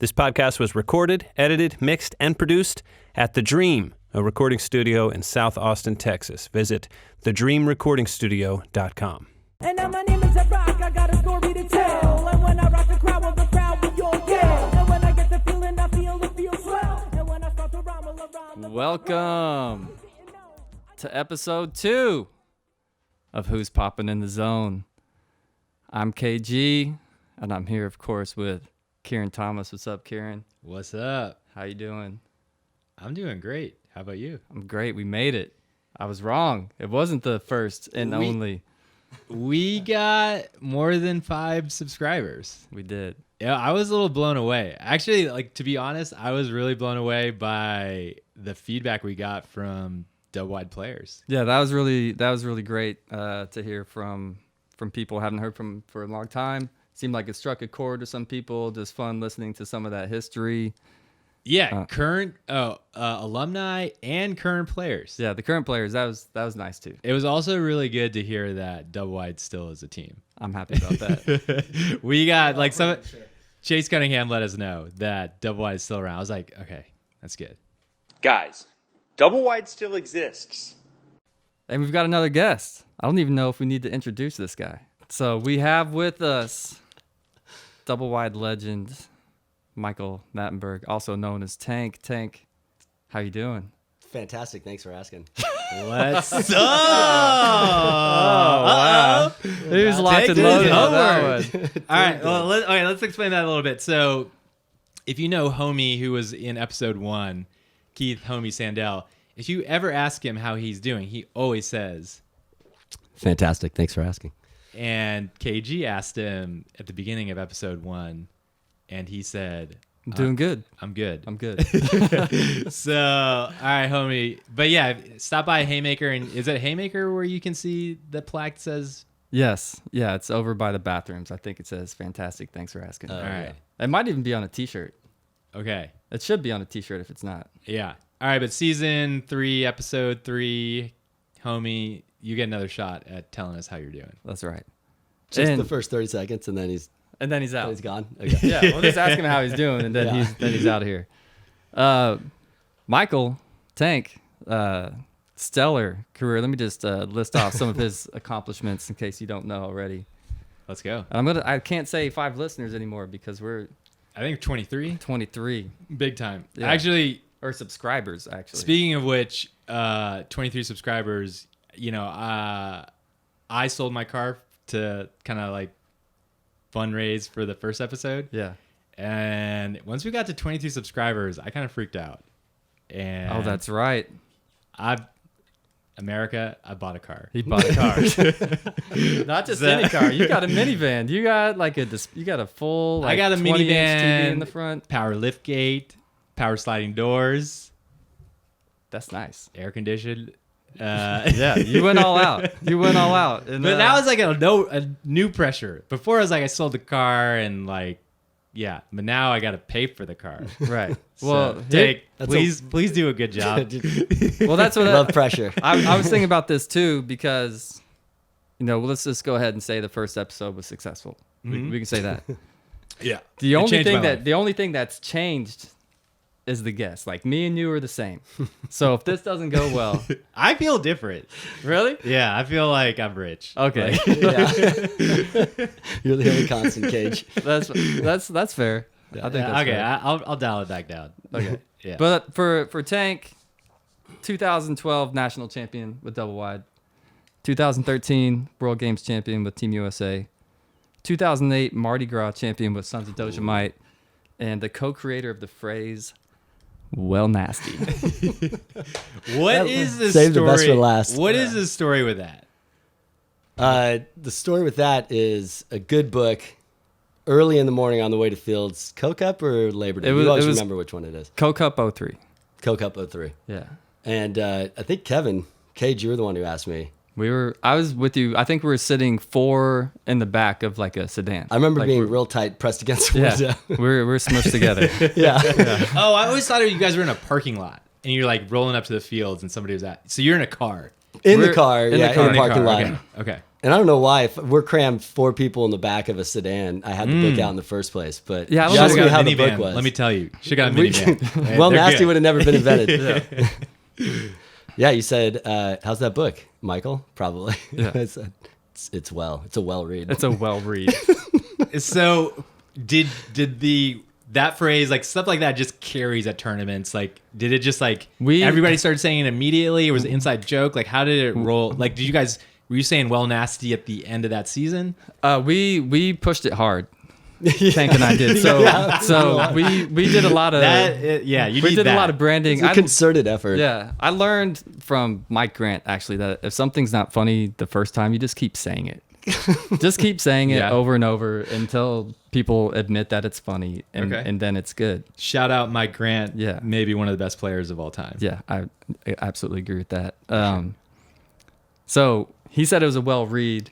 This podcast was recorded, edited, mixed, and produced at The Dream, a recording studio in South Austin, Texas. Visit thedreamrecordingstudio.com. And now my name is Rock, I got a story to tell. And when I rock the crowd, well, the crowd we all yell. And when I get the feeling, I feel it feels swell. And when I start to rumble around the Welcome to episode 2 of Who's Poppin' in the Zone. I'm KG, and I'm here, of course, with Kiran Thomas. What's up, Kiran? What's up? How you doing? I'm doing great. How about you? I'm great. We made it. I was wrong. It wasn't the first and only. We got more than 5 subscribers. We did. Yeah, I was a little blown away. Actually, to be honest, I was really blown away by the feedback we got from Doublewide players. Yeah, that was really great to hear from people I haven't heard from for a long time. Seemed like it struck a chord to some people. Just fun listening to some of that history. Yeah, current alumni and current players. Yeah, the current players. That was nice too. It was also really good to hear that Doublewide still is a team. I'm happy about that. We got Chase Cunningham let us know that Doublewide is still around. I was like, okay, that's good. Guys, Doublewide still exists. And we've got another guest. I don't even know if we need to introduce this guy. So we have with us Doublewide legend Michael Natenberg, also known as Tank. Tank, how you doing? Fantastic. Thanks for asking. Let's go. Wow. He was locked and loaded on that one. All right. Well, let's explain that a little bit. So, if you know Homie, who was in episode 1, Keith Homie Sandell, if you ever ask him how he's doing, he always says, Fantastic. Thanks for asking. and KG asked him at the beginning of episode 1, and he said, I'm doing good. I'm good. I'm good. So, all right, homie. But yeah, stop by Haymaker. And is it Haymaker where you can see the plaque that says? Yes. Yeah, it's over by the bathrooms. I think it says fantastic. Thanks for asking. All right. It might even be on a t-shirt. Okay. It should be on a t-shirt if it's not. Yeah. All right, but season 3, episode 3, homie, you get another shot at telling us how you're doing. That's right. Just And- the first 30 seconds, and then he's out. he's gone. Okay. Yeah, we'll just ask him how he's doing, and then he's out of here. Michael Tank, stellar career. Let me just list off some of his accomplishments in case you don't know already. Let's go. I can't say 5 listeners anymore because we're I think 23. 23 Big time. Yeah. Actually, or subscribers. Actually, speaking of which, 23 subscribers. You know, I sold my car to kind of fundraise for the first episode. Yeah. And once we got to 22 subscribers, I kind of freaked out. And That's right. I bought a car. He bought a car. Not just any car. You got a minivan. You got you got a full. I got a 20-inch minivan TV in the front. Power lift gate, power sliding doors, That's nice. air conditioned. Yeah, you went all out. And, But that was a new pressure. Before I was I sold the car and yeah. But now I got to pay for the car. right. So, Well, Jake, please do a good job. well, that's what Love pressure. I was thinking about this too because, let's just go ahead and say the first episode was successful. We can say that. Yeah. The It only changed my thing life. the only thing that's changed is the guest. Me and you are the same. So if this doesn't go well, I feel different. really? Yeah, I feel like I'm rich. Okay, Yeah. You're the only constant, Cage. that's fair. I think that's Okay, fair. I'll dial it back down. Okay. Yeah. But for Tank, 2012 national champion with Doublewide, 2013 World Games champion with Team USA, 2008 Mardi Gras champion with Sons of Dojamite, and the co-creator of the phrase "well nasty." What is the Save story? the best for last. What is the story with that? The story with that is a good book. Early in the morning on the way to Fields, Co-Cup or Labor Day? It was- You always it was- remember which one it is. Co-Cup 03. Co-Cup 03. Yeah. And I think Kevin, Cage, you were the one who asked me. I was with you. I think we were sitting 4 in the back of a sedan. I remember being we're- real tight, pressed against the Yeah, window. we're smushed together. Yeah. Oh, I always thought you guys were in a parking lot and you're rolling up to the fields and somebody was at. So you're in a car. In the We're car, in the yeah, car. in the parking lot. Okay. And I don't know why. If we're crammed 4 people in the back of a sedan, I had the book out in the first place. But Yeah, I don't you know asked what me got how a the book minivan. was. Let me tell you, she got a We- minivan. well, They're Nasty good. would have never been invented. Yeah, you said, how's that book, Michael? Probably. Yeah. I said, it's well. It's a well read. It's a well read. So did that phrase, like stuff like that, just carries at tournaments? Like, did it just like everybody started saying it immediately? It was an inside joke. Like, how did it roll? Like, were you saying well nasty at the end of that season? We pushed it hard. Tank and I did. So we did a lot of You we need did that. a lot of branding. It's a concerted effort. Yeah, I learned from Mike Grant actually that if something's not funny the first time, you just keep saying it. Just keep saying it Yeah. over and over until people admit that it's funny, and then it's good. Shout out Mike Grant. Yeah. Maybe one of the best players of all time. Yeah, I absolutely agree with that. So he said it was a well read.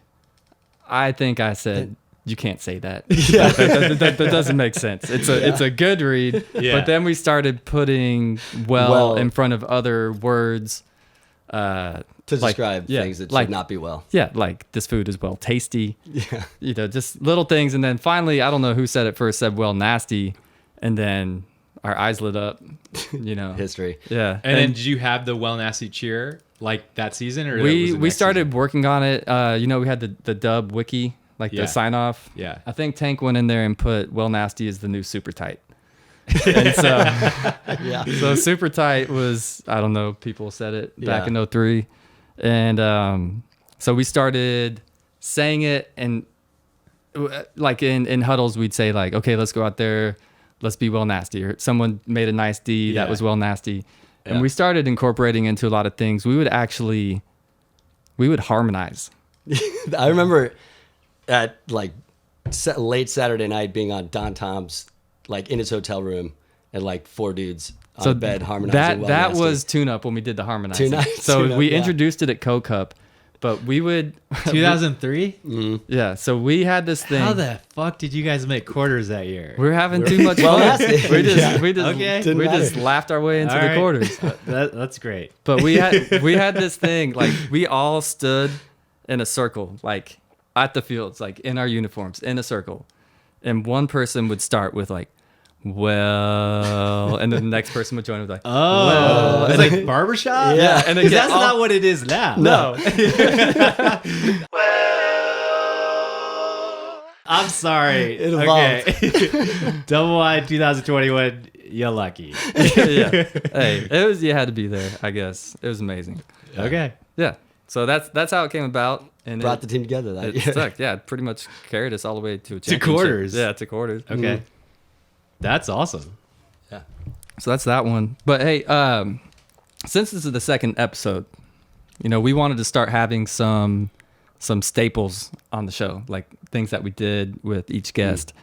I think I said you can't say that. Yeah. that doesn't make sense. It's a good read. Yeah. But then we started putting well in front of other words. To describe things that should not be well. Yeah, like this food is well tasty. Yeah. You know, just little things. And then finally, I don't know who said it first, said well nasty. And then our eyes lit up, you know. History. Yeah. And then did you have the well nasty cheer like that season, or we started working on it. You know, we had the dub wiki, like Yeah. the sign off. Yeah. I think Tank went in there and put well nasty is the new super tight. And so, Yeah. so super tight was, I don't know, people said it back Yeah. in 03. And so we started saying it, and like in huddles, we'd say like, okay, let's go out there, let's be well nasty. Or someone made a nice D that Yeah. was well nasty. And Yeah. we started incorporating into a lot of things. We would harmonize. I remember at like late Saturday night being on Don Tom's, like in his hotel room, and like 4 dudes on a bed harmonizing. That was tune up when we did the harmonizing. Tune-up, So tune-up, we yeah. introduced it at Co-Cup, but we would 2003. yeah. So we had this thing. How the fuck did you guys make quarters that year? We're having too much well fun. nasty. We just Yeah. Okay. Didn't we just matter. laughed our way into All the right. quarters. That's great. But we had this thing, like we all stood in a circle, like at the fields, like in our uniforms, in a circle, and one person would start with like, well, and then the next person would join with like, Oh, it's like barbershop. Yeah, and then because get that's all- not what it is now. no, I'm sorry. It evolved. Okay. Double wide 2021. You're lucky. yeah. Hey, it was, you had to be there, I guess. It was amazing. Okay. Yeah. So that's how it came about, and Brought the team together that it year. stuck. Yeah, it pretty much carried us all the way to a championship. quarters. Yeah, to quarters. Okay. That's awesome. Yeah. So that's that one. But hey, since this is the second episode, you know, we wanted to start having some staples on the show, like things that we did with each guest.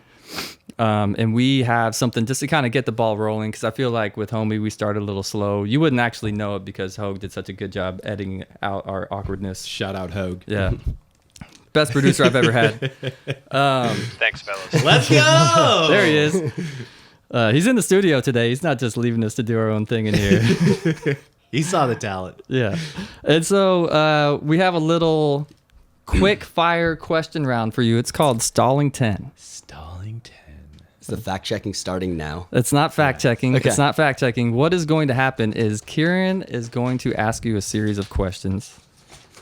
And we have something just to kind of get the ball rolling, because I feel like with Homie, we started a little slow. You wouldn't actually know it because Hogue did such a good job editing out our awkwardness. Shout out Hogue. Yeah. Best producer I've ever had. Thanks, fellas. Let's go. There he is. He's in the studio today. He's not just leaving us to do our own thing in here. He saw the talent. Yeah. And so we have a little quick fire question round for you. It's called Stalling 10. Stalling 10. Is the fact checking starting now? It's not fact checking. Okay. It's not fact checking. What is going to happen is Kiran is going to ask you a series of questions.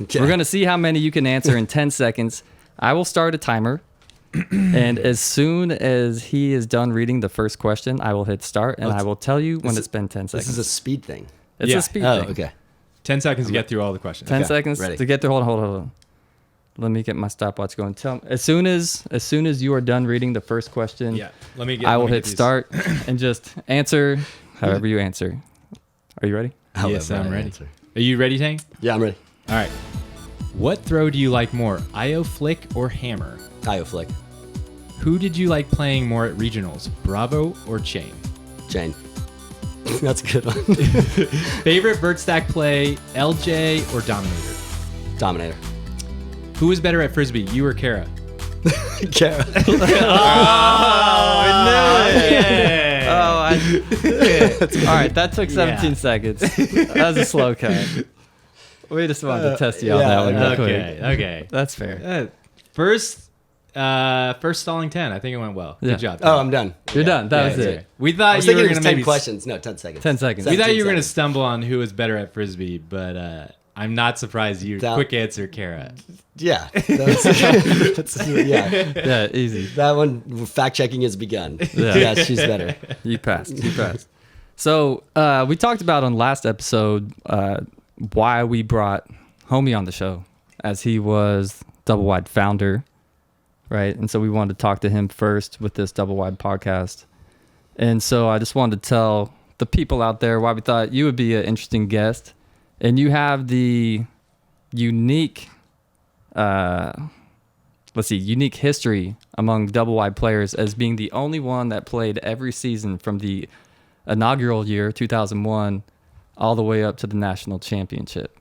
Okay. We're going to see how many you can answer in 10 seconds. I will start a timer. And as soon as he is done reading the first question, I will hit start, and I will tell you when it's been 10 seconds. This is a speed thing. It's Yeah. a speed Oh, thing. okay. 10 seconds to get through all the questions. 10 Okay, seconds ready. to get there. Hold on. Let me get my stopwatch going. Tell me, as soon as you are done reading the first question, Yeah. Let me get I will let me hit get these. start and just answer however you answer. Are you ready? Yes, However I'm I ready. answer. Are you ready, Tank? Yeah, I'm ready. All right. What throw do you like more, IO flick or hammer? IO flick. Who did you like playing more at regionals, Bravo or Chain? Jane. That's a good one. Favorite bird stack play, LJ or Dominator? Dominator. Who is better at Frisbee, you or Kara? Kara. All right, that took 17 seconds. That was a slow cut. We just wanted to test you on that one real quick. Okay. That's fair. First stalling 10. I think it went well. Yeah. Good job. Oh, I'm done. You're done. That was Yeah. it. We I thought was you thinking were it was going to 10 maybe questions. No, 10 seconds. 10 seconds. We thought you were going to 17 stumble on who was better at Frisbee, but I'm not surprised you. That- Quick answer, Kara. Yeah. Yeah. Yeah, easy. That one, fact checking has begun. Yeah. Yeah, she's better. You passed. So we talked about on last episode why we brought Homie on the show, as he was Doublewide founder, right? And so we wanted to talk to him first with this Doublewide podcast. And so I just wanted to tell the people out there why we thought you would be an interesting guest. And you have the unique, unique history among Doublewide players as being the only one that played every season from the inaugural year 2001 all the way up to the national championship.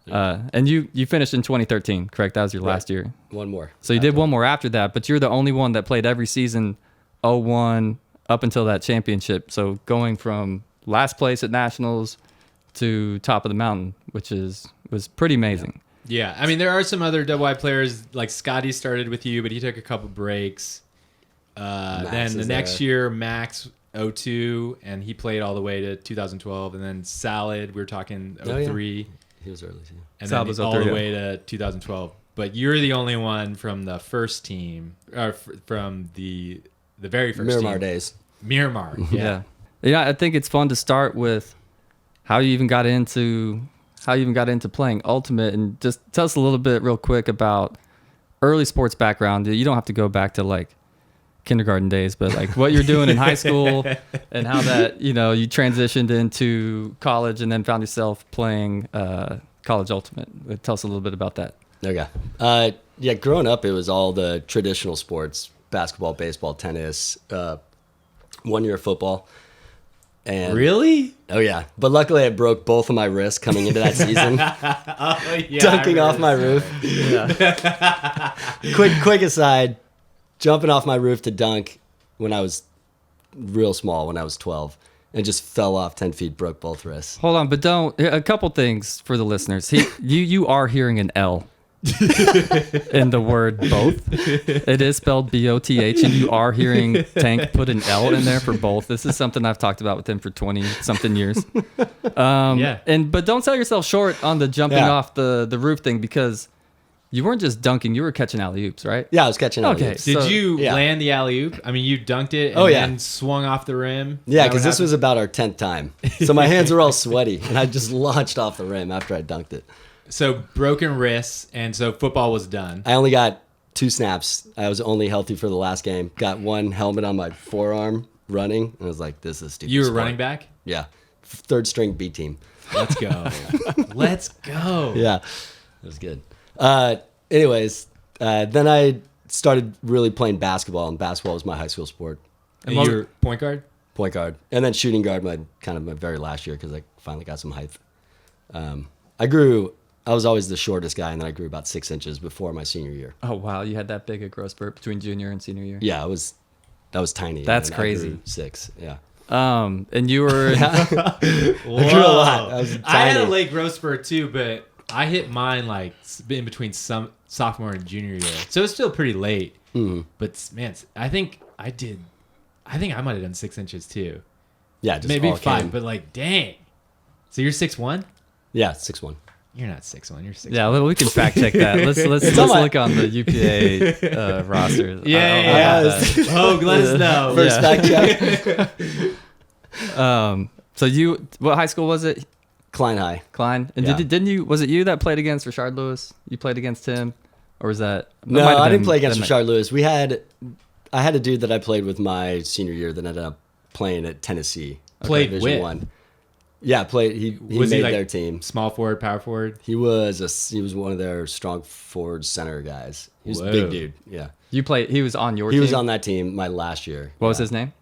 And you finished in 2013, correct? That was your last year. One more. So you did one more after that, but you're the only one that played every season 01 up until that championship. So going from last place at nationals to top of the mountain, which was pretty amazing. Yeah, I mean, there are some other Doublewide players, like Scotty started with you, but he took a couple breaks. Then the next year, Max 02, and he played all the way to 2012. And then Salad, we were talking 03. He was early too. And Salad then was all 03, the yeah. way to 2012. But you're the only one from the first team, or from the very first Miramar team. days. Miramar, yeah. Yeah, I think it's fun to start with how you even got into playing Ultimate, and just tell us a little bit real quick about early sports background. You don't have to go back to like kindergarten days, but like what you're doing in high school and how that, you transitioned into college and then found yourself playing college Ultimate. Tell us a little bit about that. Okay. Yeah, growing up, it was all the traditional sports: basketball, baseball, tennis, 1 year of football. And Really? Oh yeah, but luckily I broke both of my wrists coming into that season, Yeah, dunking off my roof. Quick aside, jumping off my roof to dunk when I was real small, when I was 12, and just fell off 10 feet, broke both wrists. Hold on, but a couple things for the listeners. You are hearing an L in the word both. It is spelled BOTH, and you are hearing Tank put an L in there for both. This is something I've talked about with him for 20 something years. Yeah. But don't sell yourself short on the jumping off the roof thing, because you weren't just dunking, you were catching alley-oops, right? Yeah, I was catching Okay. alley-oops. Did So- you yeah. land the alley-oop? I mean, you dunked it and then swung off the rim? Yeah, because this was about our 10th time. So my hands were all sweaty, and I just launched off the rim after I dunked it. So broken wrists, and so football was done. I only got 2 snaps. I was only healthy for the last game. Got 1 helmet on my forearm running, and I was like, this is stupid. You were sport. running back? Yeah. 3rd string B team. Let's go. Let's go. Yeah. It was good. Anyways, then I started really playing basketball, and basketball was my high school sport. And you were point guard? Point guard. And then shooting guard my very last year, because I finally got some height. I was always the shortest guy, and then I grew about 6 inches before my senior year. Oh, wow. You had that big a growth spurt between junior and senior year? Yeah, I was tiny. That's and crazy. I grew 6, yeah. And you were... I grew a lot. I was tiny. I had a late growth spurt too, but I hit mine like in between some sophomore and junior year. So it's still pretty late. But man, I think I might have done 6 inches too. Yeah, just Maybe all 5, came. but like, dang. So you're 6'1"? Yeah, 6'1". You're not 6'1", you're 6'1". Yeah, well, we can fact check that. Let's on my- look on the UPA roster. Yeah. Oh, let us know. First fact check. So what high school was it? Klein High. Klein. And Yeah. didn't you? Was it you that played against Rashard Lewis? You played against him, or was that? No, I didn't play against Rashard Lewis. I had a dude that I played with my senior year that ended up playing at Tennessee. Played Division with? One. Yeah, played. He Was made he like their team. small forward, power forward? He was one of their strong forward center guys. He was a Whoa. big dude. Yeah, You played. He was on your he team. was on that team my last year. What was his name?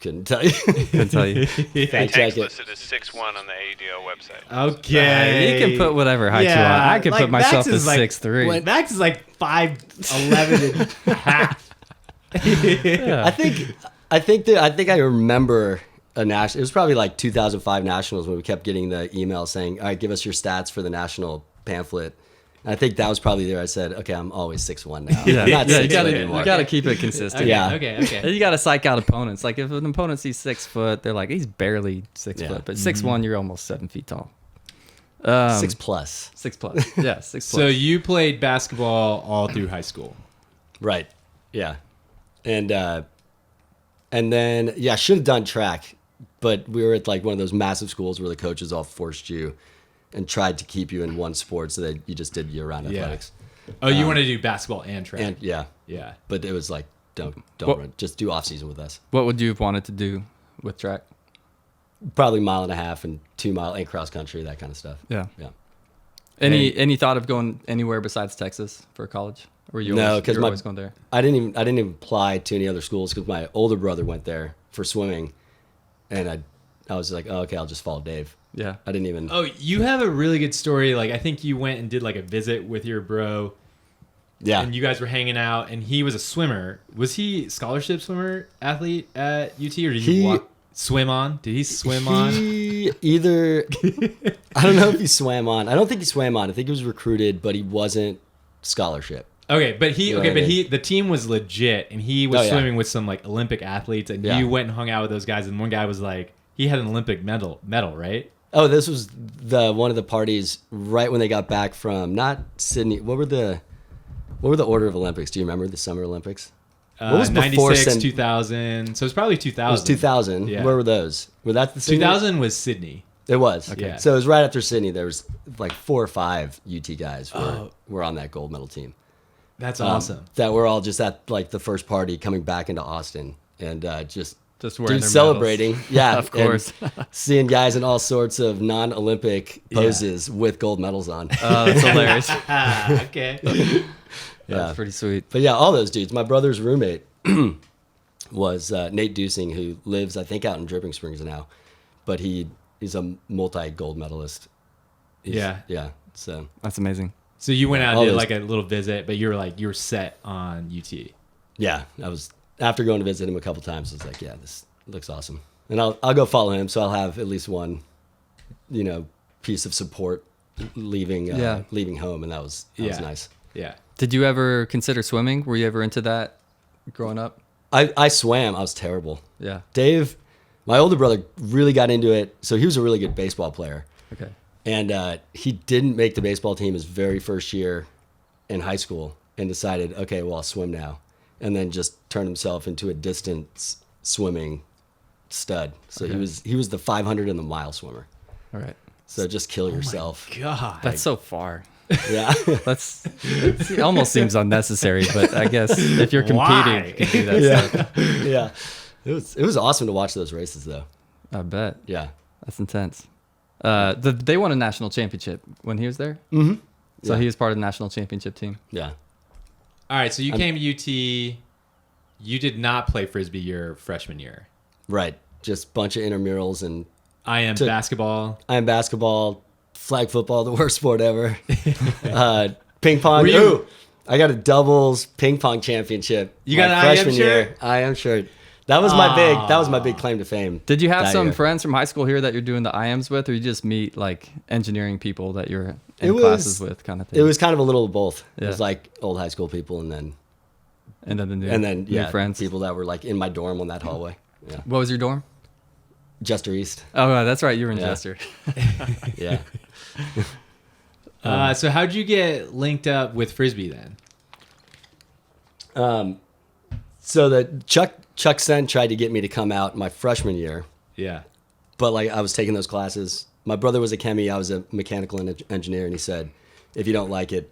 Couldn't tell you. Couldn't tell you. Hey, check Tank's it. listed as 6'1" on the ADO website. Okay. You can put whatever height you want. I could put myself as 6'3". Max is like 5'11" and a half. I think I remember a national. It was probably like 2005 nationals when we kept getting the email saying, "All right, give us your stats for the national pamphlet." And I think that was probably there. I said, "Okay, I'm always 6'1" now. Yeah, I'm not you 6'1" gotta anymore. you gotta keep it consistent. Yeah. Okay. You gotta psych out opponents. Like if an opponent sees 6 foot, they're like, he's barely 6 foot, but 6'1", you're almost 7 feet tall. 6 plus. 6 plus. Yeah, 6 plus. So you played basketball all through high school. Right. Yeah. And then I should have done track, but we were at like one of those massive schools where the coaches all forced you and tried to keep you in one sport so that you just did year-round athletics. Oh, you want to do basketball and track? And yeah, but it was like don't run, just do off season with us. What would you have wanted to do with track? Probably 1.5 miles and 2 mile and cross country, that kind of stuff. Yeah. Yeah. Any thought of going anywhere besides Texas for college? Or were you No, because always going there? I didn't even apply to any other schools because my older brother went there for swimming, and I was like, oh, okay, I'll just follow Dave. Yeah. I didn't even. Oh, you have a really good story. Like, I think you went and did like a visit with your bro. Yeah. And you guys were hanging out, and he was a swimmer. Was he scholarship swimmer athlete at UT, or did he swim on? Did he swim on? He either. I don't know if he swam on. I don't think he swam on. I think he was recruited, but he wasn't scholarship. Okay, but Right. the team was legit, and he was Oh, yeah. swimming with some like Olympic athletes, and Yeah. you went and hung out with those guys, and one guy was like, he had an Olympic medal, right? Oh, this was one of the parties right when they got back from not Sydney. What were the order of Olympics? Do you remember the Summer Olympics? What was before 96, Sydney? 2000. So it's probably 2000. It was 2000. Yeah. Where were those? Were that the Sydney? 2000 was Sydney. It was. Okay. So it was right after Sydney. There was like 4 or 5 UT guys were on that gold medal team. That's awesome. That were all just at like the first party coming back into Austin and just wearing their celebrating. medals. Yeah, Of course. and seeing guys in all sorts of non-Olympic poses with gold medals on. Oh, that's hilarious. Okay. That's pretty sweet. But yeah, all those dudes. My brother's roommate was Nate Dusing, who lives, I think, out in Dripping Springs now. But he's a multi-gold medalist. Yeah. So That's amazing. So you went out All and did those- like a little visit, but you were set on UT. yeah, I was after going to visit him a couple times. I was like, yeah, this looks awesome, and I'll go follow him. So I'll have at least one, piece of support leaving home, and that was nice. Yeah. Did you ever consider swimming? Were you ever into that growing up? I swam. I was terrible. Yeah. Dave, my older brother, really got into it. So he was a really good baseball player. Okay. And he didn't make the baseball team his very first year in high school and decided, okay, well, I'll swim now. And then just turned himself into a distance swimming stud. So Okay. he was the 500 and the mile swimmer. All right. So just kill yourself. God. That's so far. Yeah. It almost seems unnecessary, but I guess if you're competing, you can do that stuff. Yeah. It was awesome to watch those races, though. I bet. Yeah. That's intense. They won a national championship when he was there. Mm-hmm. So Yeah. he was part of the national championship team. Yeah. All right. So you came to UT. You did not play Frisbee your freshman year. Right. Just bunch of intramurals and basketball. I am basketball, flag football, the worst sport ever. Ping pong. Were you- I got a doubles ping pong championship. You got my an IM freshman shirt? year. IM shirt. That was my big claim to fame. Did you have that some year. friends from high school here that you're doing the IMs with, or you just meet like engineering people that you're in It was- classes with, kind of thing? It was kind of a little of both. It Yeah. was like old high school people and then and then new friends. people that were like in my dorm on that hallway. Yeah. What was your dorm? Jester East. Oh, that's right. You were in Yeah. Jester. Yeah. So how'd you get linked up with Frisbee then? So the Chuck Sen tried to get me to come out my freshman year. Yeah. But like I was taking those classes. My brother was a chemie. I was a mechanical engineer, and he said, "If you don't like it,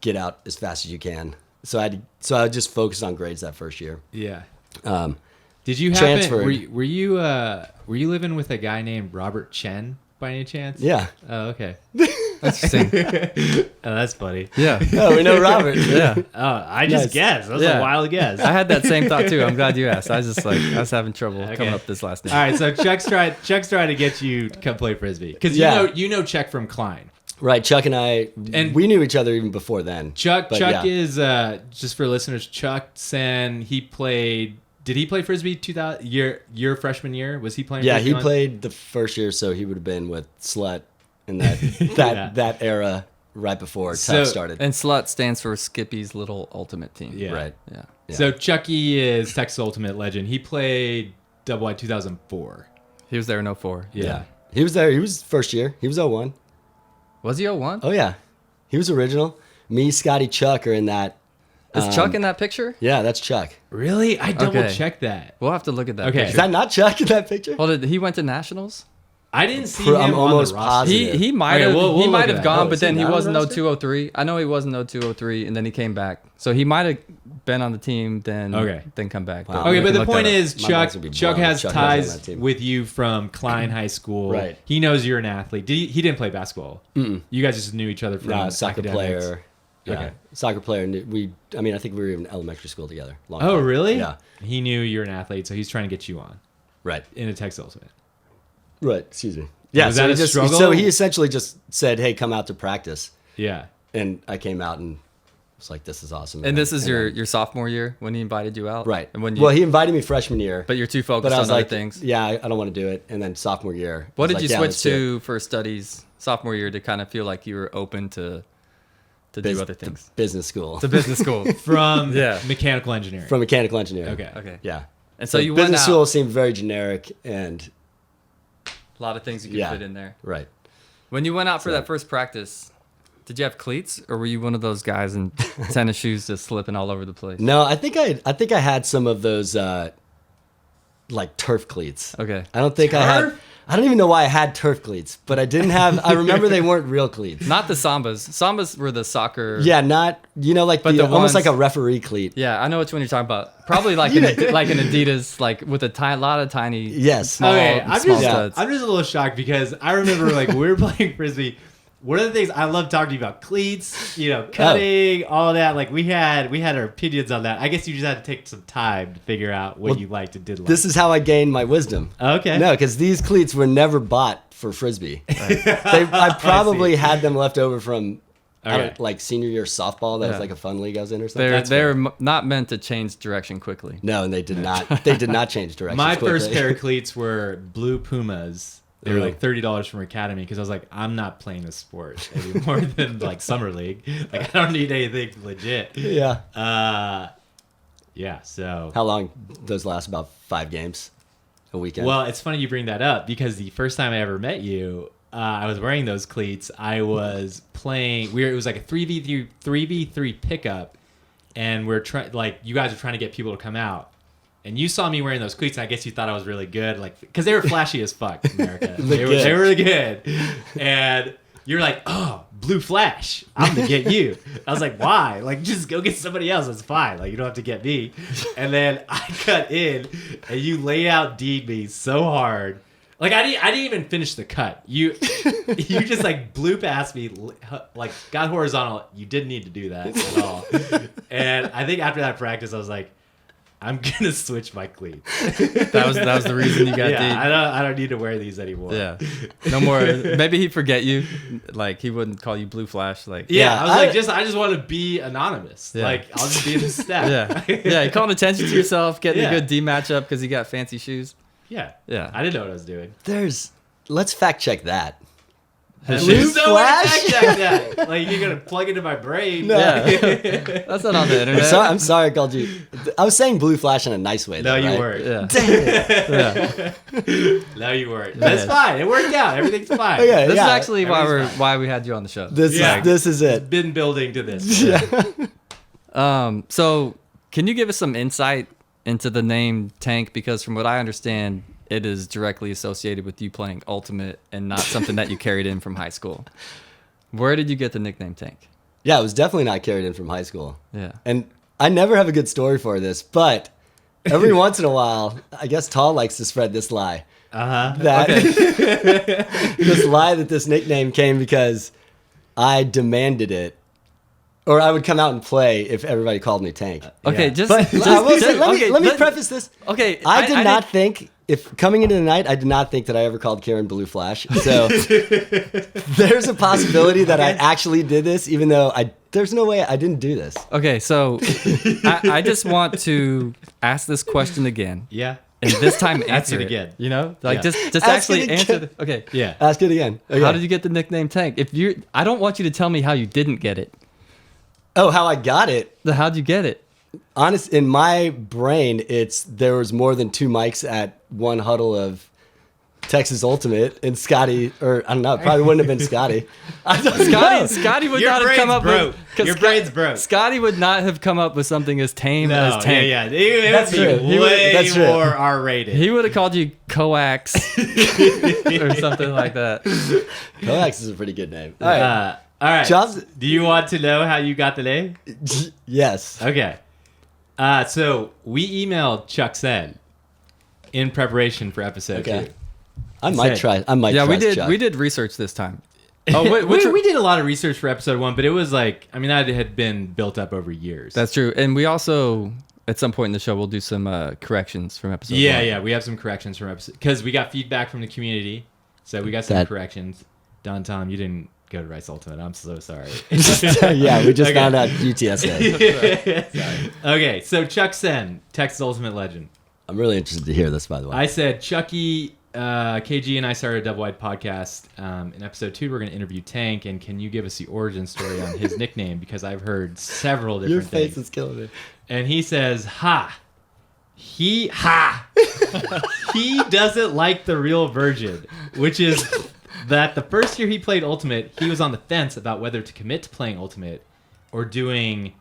get out as fast as you can." So I just focused on grades that first year. Yeah. Um, Did you happen? Transferred. Were you living with a guy named Robert Chen by any chance? yeah. Oh, okay. Interesting. Oh, that's funny. Yeah. Oh, we know Robert. Yeah. Oh, I just Nice. guessed. That was Yeah. a wild guess. I had that same thought too. I'm glad you asked. I was having trouble Okay. coming up with this last name. All right, so Chuck's trying to get you to come play Frisbee because Yeah. you know Chuck from Klein. Right. Chuck and I, And- we knew each other even before then. Chuck But yeah. is just for listeners. Chuck Sen, he played Did he play Frisbee 2000 your freshman year? Was he playing? Yeah, Frisbee he on? played the first year, so he would have been with Slut in that Yeah. that era right before So- Tough started. And Slut stands for Skippy's Little Ultimate Team. Yeah. Right. Yeah. Yeah. So Chucky is Texas Ultimate Legend. He played Doublewide 2004. He was there in 04. Yeah. He was there. He was first year. He was 01. Was he 01? Oh yeah, he was original. Me, Scotty, Chuck are in that. Is Chuck in that picture? Yeah, that's Chuck. Really? I double Okay. checked that. We'll have to look at that Okay. Is picture. that not Chuck in that picture? Well, he went to nationals? I didn't see I'm him almost on the roster. positive. He might Okay, have we'll he look might at have that. gone, Oh, but is he then he not on wasn't the roster? 0203. I know he wasn't 0203, and then he came back. So he might have been on the team, then come back. Wow. Okay, we but can the look point that up. is, My Chuck mind's gonna be Chuck blown. has Chuck was on ties that team. with you from Klein High School. Right. He knows you're an athlete. He didn't play basketball. You guys just knew each other from Nah, soccer academics. player. Yeah, Okay. soccer player. I mean, I think we were in elementary school together. Long Oh, time. really? Yeah. He knew you're an athlete, so he's trying to get you on Right. in a Texas Ultimate. Right. Excuse me. Yeah. Was so that he a just, struggle? So he essentially just said, "Hey, come out to practice," Yeah. and I came out and was like, "This is awesome." And this is then- your sophomore year when he invited you out? right. And when you, Well, he invited me freshman year, but you're too but focused I on was other like, things. "Yeah, I don't want to do it." And then sophomore year, I What was did like, you "Yeah, switch let's do it." to for studies sophomore year to kind of feel like you were open to do other things? To business school. To business school. From Yeah. mechanical engineering. From mechanical engineering. Okay. Okay. Yeah. And so you went business out. school seemed very generic and A lot of things you could Yeah. fit in there. right. When you went out for So- that first practice, did you have cleats, or were you one of those guys in tennis shoes just slipping all over the place? No, I think I had some of those like turf cleats. Okay. I don't think I had. Turf? I don't even know why I had turf cleats, but I didn't have. I remember they weren't real cleats. Not the Sambas. Sambas were the soccer. Yeah, not like But the the almost ones- like a referee cleat. Yeah, I know which one you're talking about. Probably like like an Adidas, like with a lot of tiny. Yes. Small, Okay, I'm small just, studs. I'm just a little shocked because I remember like when we were playing Frisbee, one of the things I love talking to you about cleats, cutting, all that. Like we had our opinions on that. I guess you just had to take some time to figure out what you liked and didn't like. This is how I gained my wisdom. Okay. No, because these cleats were never bought for Frisbee. I probably had them left over from I Okay. don't, like senior year softball. That Yeah. was like a fun league I was in or something. They're not meant to change direction quickly. No, and they did not. They did not change direction. My first pair of cleats were blue Pumas. They were Ooh. like $30 from Academy because I was like, I'm not playing this sport any more than like summer league. Like I don't need anything legit. Yeah. Yeah. So. How long? Those last about 5 games, a weekend. Well, it's funny you bring that up because the first time I ever met you, I was wearing those cleats. I was playing. It was like a 3v3 pickup, and we're trying. Like you guys are trying to get people to come out, and you saw me wearing those cleats. And I guess you thought I was really good, like because they were flashy as fuck, America. They were really good, and you're like, oh, Blue Flash, I'm gonna get you. I was like, why? Like just go get somebody else. It's fine. Like you don't have to get me. And then I cut in, and you laid out D'd me so hard. Like I didn't even finish the cut. You just like blew past me, like got horizontal. You didn't need to do that at all. And I think after that practice, I was like, I'm gonna switch my cleats. That was the reason you got Yeah, I don't need to wear these anymore. Yeah. No more. Maybe he'd forget you. Like he wouldn't call you Blue Flash. Like Yeah, I just want to be anonymous. Yeah. Like I'll just be in the staff. yeah. You calling attention to yourself, getting Yeah. a good D matchup because you got fancy shoes. Yeah. Yeah. I didn't know what I was doing. let's fact check that. There's Blue no way to Flash? fact check that. Like you're gonna plug into my brain. No. Yeah. That's not on the internet. I'm sorry I called you. I was saying Blue Flash in a nice way. No, though, you right? weren't. Yeah. Damn it. No, you weren't. That's fine. It worked out. Everything's fine. Okay. This Yeah, is actually everything's why we had you on the show. Yeah. This is it. Been building to this. So can you give us some insight into the name Tank? Because from what I understand, it is directly associated with you playing Ultimate and not something that you carried in from high school. Where did you get the nickname Tank? Yeah, it was definitely not carried in from high school. Yeah. And I never have a good story for this, but every once in a while, I guess Tall likes to spread this lie. That this lie that this nickname came because I demanded it, or I would come out and play if everybody called me Tank. Okay, Yeah. just, But just I will say, okay, let me preface this. Okay, I did not think. If coming into the night, I did not think that I ever called Kiran Blue Flash. So there's a possibility that I actually did this, even though There's no way I didn't do this. Okay, so I just want to ask this question again. Yeah. And this time Ask answer it again. You know? Like Yeah. just Ask actually it answer again. okay. Yeah. Ask it again. Okay. How did you get the nickname Tank? I don't want you to tell me how you didn't get it. Oh, how I got it. How'd you get it? Honest, in my brain, there was more than 2 mics at one huddle of Texas Ultimate, and Scotty, or I don't know, it probably wouldn't have been Scotty. I don't know. Scotty would Your not have come brain's up broke. with 'cause Your brain's broke. Scotty would not have come up with something as tame No, as Tank. yeah. It That's would true. be way That's true. more R-rated. He would have called you Coax or something like that. Coax is a pretty good name. All right. All right. Jobs- Do you want to know how you got the name? Yes. Okay. So we emailed Chuck Sen in preparation for episode 2. I might try. Yeah, Chuck. we did research this time. Oh, we did a lot of research for episode 1, but it was like, I mean, that had been built up over years. That's true. And we also, at some point in the show, we'll do some corrections from episode 1. Yeah, we have some corrections from episode, because we got feedback from the community, so we got some corrections. Don Tom, you didn't go to Rice Ultimate. I'm so sorry. Yeah, we just found out UTSA. Okay, so Chuck Sen, Texas Ultimate legend. I'm really interested to hear this, by the way. I said, Chucky, KG and I started a Doublewide podcast. In episode 2, we're going to interview Tank, and can you give us the origin story on his nickname? Because I've heard several different Your things. face is killing me. And he says, he doesn't like the real version, which is that the first year he played Ultimate, he was on the fence about whether to commit to playing Ultimate or doing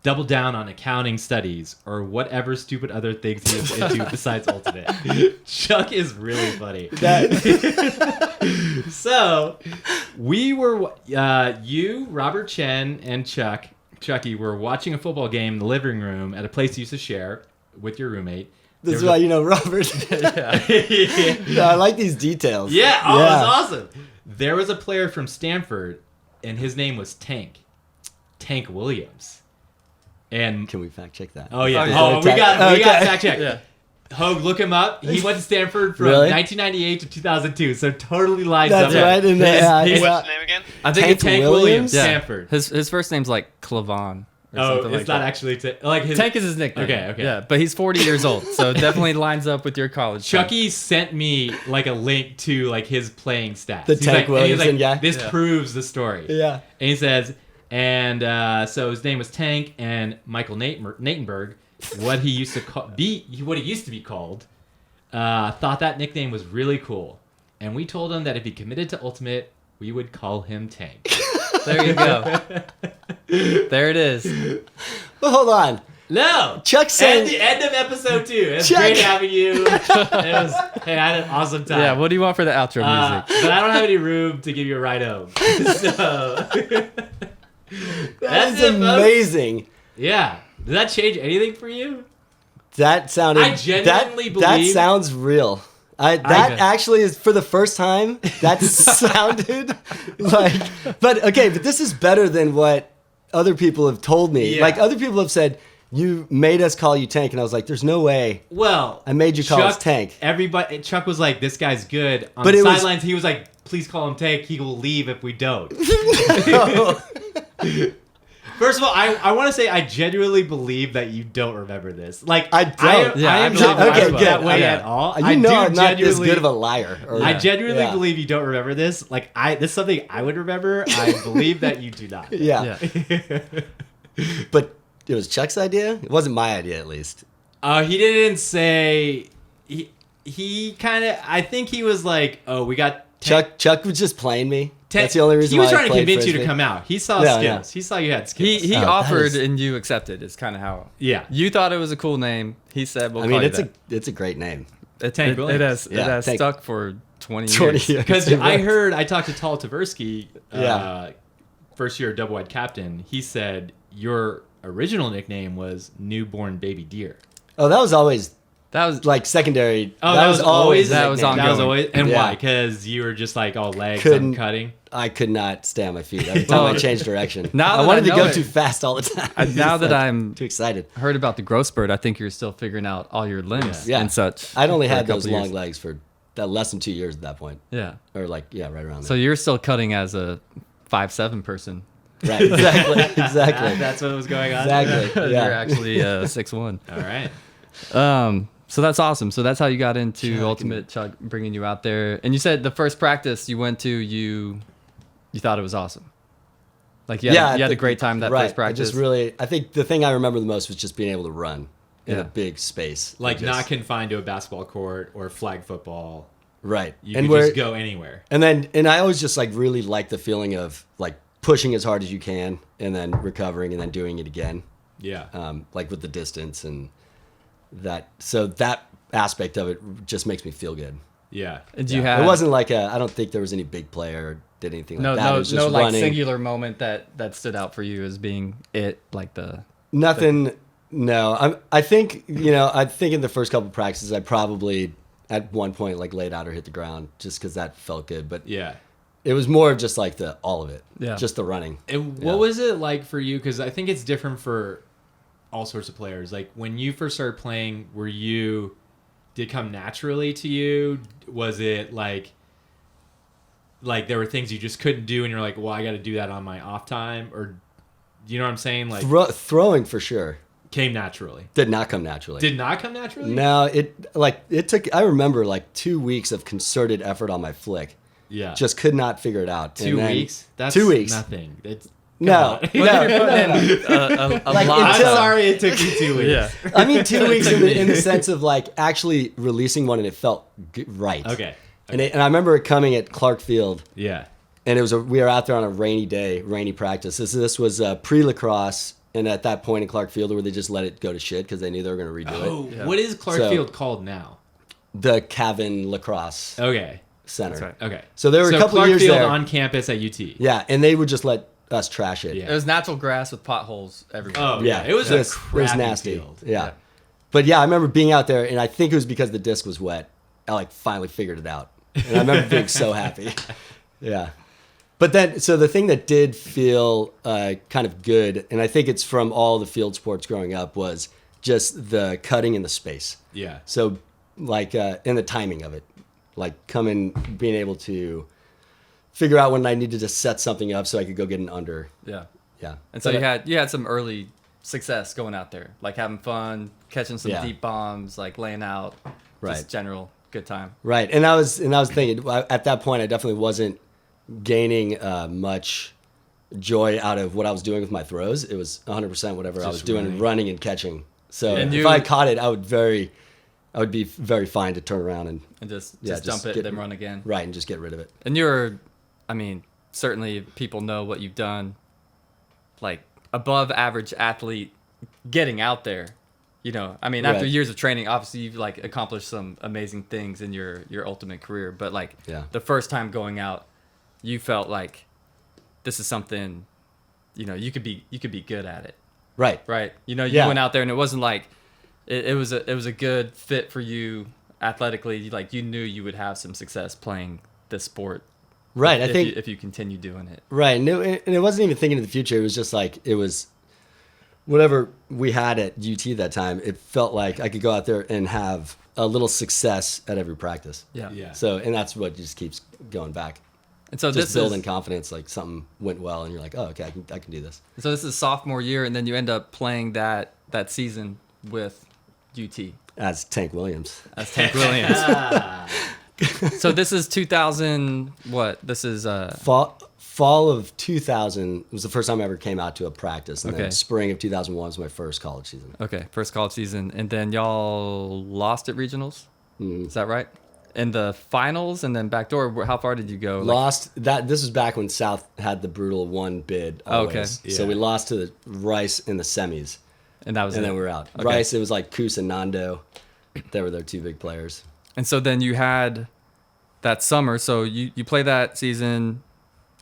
double down on accounting studies or whatever stupid other things he was into besides Ultimate. Chuck is really funny. So we were, you, Robert Chen, and Chucky were watching a football game in the living room at a place you used to share with your roommate. This is why you know Robert. Yeah, I like these details. Yeah, that's awesome. There was a player from Stanford, and his name was Tank Williams. And Can we fact check that? oh yeah, Is we that got okay. fact check. Yeah. Hogue, look him up. He went to Stanford from Really? 1998 to 2002, so totally lines That's up. right. In the, He's- yeah, What's his name again? I think Tank it's Tank Williams? Williams, yeah. Stanford. His first name's like Clavon. Or Oh, something it's like not that. actually like his Tank is his nickname. Okay. Yeah, but he's 40 years old, so it definitely lines up with your college. time. Chucky sent me like a link to like his playing stats. The He's Tank like, and he's Williamson guy? This proves the story. Yeah. And he says, and so his name was Tank, and Michael Natenberg, what he used to be called, thought that nickname was really cool, and we told him that if he committed to Ultimate, we would call him Tank. There you go. There it is. But hold on. No, Chuck said- At the end of episode 2. It's Chuck- great having you. Hey, I had an awesome time. Yeah, what do you want for the outro music? But I don't have any room to give you a ride home. So That's it, folks. amazing. Yeah. Does that change anything for you? That sounded. I genuinely that believe- sounds real. That actually is for the first time. That sounded like. But okay, but this is better than what other people have told me. Yeah. Like other people have said, you made us call you Tank, and I was like, there's no way. Well, I made you call us Tank. Chuck was like, this guy's good. On But the it was- sidelines, he was like, please call him Tank. He will leave if we don't. First of all, I want to say I genuinely believe that you don't remember this. Like I don't. Yeah, I I am believe not that wired as that well. way Yeah. at all. You I know do I'm not this genuinely- good of a liar. Or, I genuinely Yeah. believe you don't remember this. Like this is something I would remember. I believe that you do not. Yeah. Yeah. But it was Chuck's idea. It wasn't my idea, at least. He didn't say. He kind of. I think he was like, "Oh, we got Chuck was just playing me. That's the only reason he was why I trying to played convince you to Frisbee. come out. He saw Yeah, skills. yeah. He saw you had skills. He Oh, that offered is- and you accepted. It's kind of how. Yeah. You thought it was a cool name. He said, "We'll I call mean, you it's a great name. that." Tank It Williams. has Tank. stuck for 20 years. 20 years. Because I talked to Tal Tversky, Yeah. first year Doublewide captain. He said your original nickname was Newborn Baby Deer. Oh, that was always That was like secondary. Oh, that was always that a was nickname. That was ongoing. always and Yeah. why? Because you were just like all legs Couldn't- and cutting. I could not stay on my feet every time I changed direction. Now I that wanted I to know go it- too fast all the time. now that Like, I'm too excited. heard about the growth spurt, I think you're still figuring out all your limbs Yeah. and such. I'd only for a had those couple long years. legs for less than 2 years at that point, Yeah. or like right around So there. you're still cutting as a 5'7" person. Right. Exactly. Exactly. That's what was going on. Exactly. You're Yeah. actually 6'1". All right. So that's awesome. So that's how you got into Ultimate, Chuck bringing you out there. And you said the first practice you went to, you thought it was awesome. Like you had a great time that first practice. I think the thing I remember the most was just being able to run in a big space. Like Just- not confined to a basketball court or flag football. Right. You could just go anywhere. And I always just like really like the feeling of like pushing as hard as you can and then recovering and then doing it again. Yeah. Like with the distance and that. So that aspect of it just makes me feel good. Yeah. And you had It wasn't like I don't think there was any big player or did anything like that. It was just no like running. singular moment that stood out for you as being it, like the Nothing. No, I think in the first couple of practices I probably at one point like laid out or hit the ground just because that felt good. But Yeah. it was more of just like all of it. Yeah. Just the running. And what was it like for you? Because I think it's different for all sorts of players. Like when you first started playing, did it come naturally to you? Was it like there were things you just couldn't do and you're like, well, I got to do that on my off time? Or you know what I'm saying? Like Throwing for sure. Came naturally. Did not come naturally. Did not come naturally? No, it took. I remember like 2 weeks of concerted effort on my flick. Yeah. Just could not figure it out. 2 weeks? That's 2 weeks. nothing. It's No, Well, you're no. putting in a Like, lot. I'm until- sorry it took you 2 weeks. Yeah. I mean 2 weeks in the sense of like actually releasing one and it felt right. Okay. And I remember it coming at Clark Field, Yeah. and we were out there on a rainy practice. This was pre-lacrosse, and at that point in Clark Field where they just let it go to shit because they knew they were going to redo Oh, it. what is Clark So- Field called now? The Cavan Lacrosse Okay. Center. That's right. Okay. So there were a couple Clark years Field there. on campus at UT. Yeah, and they would just let us trash it. Yeah. It was natural grass with potholes everywhere. Oh, Yeah, It was it a was crappy nasty. field. Yeah. But yeah, I remember being out there, and I think it was because the disc was wet. I like finally figured it out, and I remember being so happy. Yeah. But then, so the thing that did feel kind of good, and I think it's from all the field sports growing up, was just the cutting in the space. Yeah. So, like, and the timing of it, like being able to figure out when I needed to set something up so I could go get an under. Yeah. Yeah. And so But you had some early success going out there, like having fun, catching some Yeah. deep bombs, like laying out, Right. just general good time. Right, and I was thinking at that point I definitely wasn't gaining much joy out of what I was doing with my throws. It was 100% whatever I was doing, running and catching. So And if I caught it, I would be very fine to turn around and And just just dump it, get- then run again. right and just get rid of it. And you're, I mean, certainly people know what you've done, like above average athlete getting out there. You know, I mean, after Right. years of training, obviously you've like accomplished some amazing things in your ultimate career. But like Yeah. the first time going out, you felt like this is something, you know, you could be good at it, Right. right? You know, you Yeah. went out there and it wasn't like it was a good fit for you athletically. Like you knew you would have some success playing this sport. Right. I if think you, if you continue doing it. right, and it wasn't even thinking of the future. It was just like it was whatever we had at UT that time. It felt like I could go out there and have a little success at every practice. Yeah. Yeah. So, and that's what just keeps going back. And so Just this building is confidence, like something went well, and you're like, oh, okay, I can do this. so this is sophomore year, and then you end up playing that season with UT As Tank Williams. as Tank Williams. So this is 2000. What? This is Fall of 2000 was the first time I ever came out to a practice, and Okay. then spring of 2001 was my first college season. okay. First college season, and then y'all lost at regionals. Is that right? In the finals, and then backdoor. How far did you go? Like, Lost that. This was back when South had the brutal one bid. Always. Okay. So Yeah. we lost to the Rice in the semis, and that was and it. then we were out. Okay. Rice, it was like Coos and Nando. They were their two big players. And so then you had that summer. So you play that season,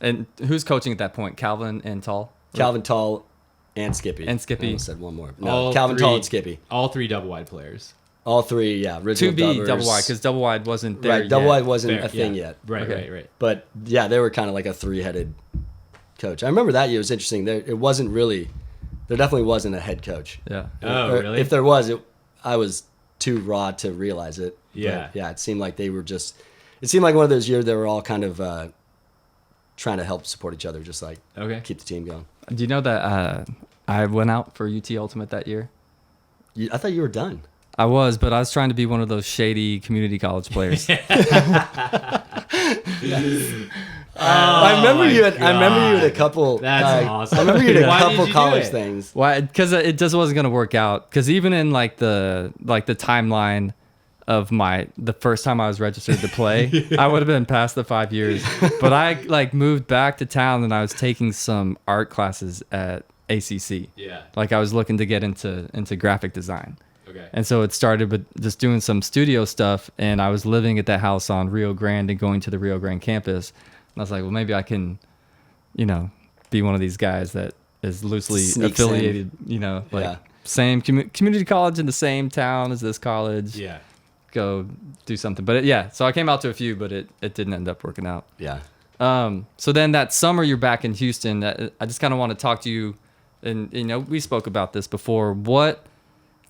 and who's coaching at that point? Calvin and Tall. Calvin Tall and Skippy. And Skippy. I almost said one more. No, Calvin Tall and Skippy. All three double wide players. All three, yeah. To Original be dubbers. double wide because double wide wasn't there. Right, double yet. wide wasn't Fair, a thing yeah. yet. Right, Okay. right. But yeah, they were kind of like a three-headed coach. I remember that year was interesting. There definitely wasn't a head coach. Yeah. Oh, Or really? If there was, I was too raw to realize it. But Yeah. yeah, it seemed like they were just. It seemed like one of those years they were all kind of trying to help support each other, just like keep the team going. Do you know that I went out for UT Ultimate that year? I thought you were done. I was, but I was trying to be one of those shady community college players. I remember you at a couple. That's awesome. I remember you at a Why couple did you do college it? things. Why? Because it just wasn't gonna work out. Because even in like the timeline of the first time I was registered to play, I would have been past the 5 years. But I like moved back to town and I was taking some art classes at ACC. Yeah. Like I was looking to get into graphic design. Okay. And so it started with just doing some studio stuff, and I was living at that house on Rio Grande and going to the Rio Grande campus. And I was like, well, maybe I can, be one of these guys that is loosely Sneaks affiliated, same community college in the same town as this college. Yeah. Go do something. But so I came out to a few, but it didn't end up working out. Yeah. So then that summer you're back in Houston. I just kind of want to talk to you, and we spoke about this before. What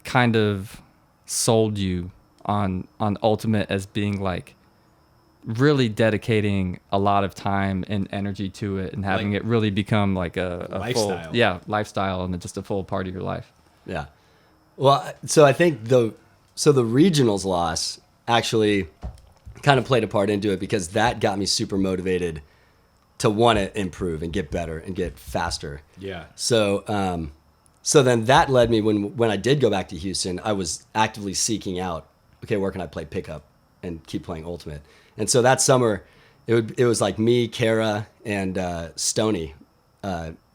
kind of sold you on Ultimate as being like really dedicating a lot of time and energy to it and having it really become like a lifestyle. full lifestyle and just a full part of your life? Yeah. Well, so I think the regionals loss actually kind of played a part into it, because that got me super motivated to want to improve and get better and get faster. Yeah. So then that led me, when I did go back to Houston, I was actively seeking out, okay, where can I play pickup and keep playing Ultimate? And so that summer, it was like me, Kara, and Stoney,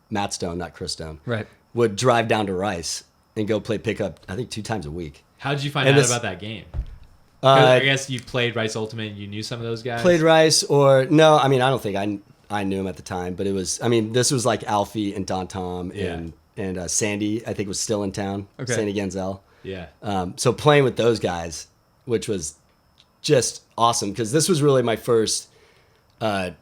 Matt Stone, not Chris Stone, Right. would drive down to Rice and go play pickup, I think 2 times a week. How did you find And out this- about that game? 'Cause I guess you played Rice Ultimate and you knew some of those guys. Played Rice, or no, I mean, I don't think I knew him at the time, but this was like Alfie and Don Tom and Sandy, I think, was still in town. Okay. Sandy Genzel. Yeah. So playing with those guys, which was just awesome, because this was really my first,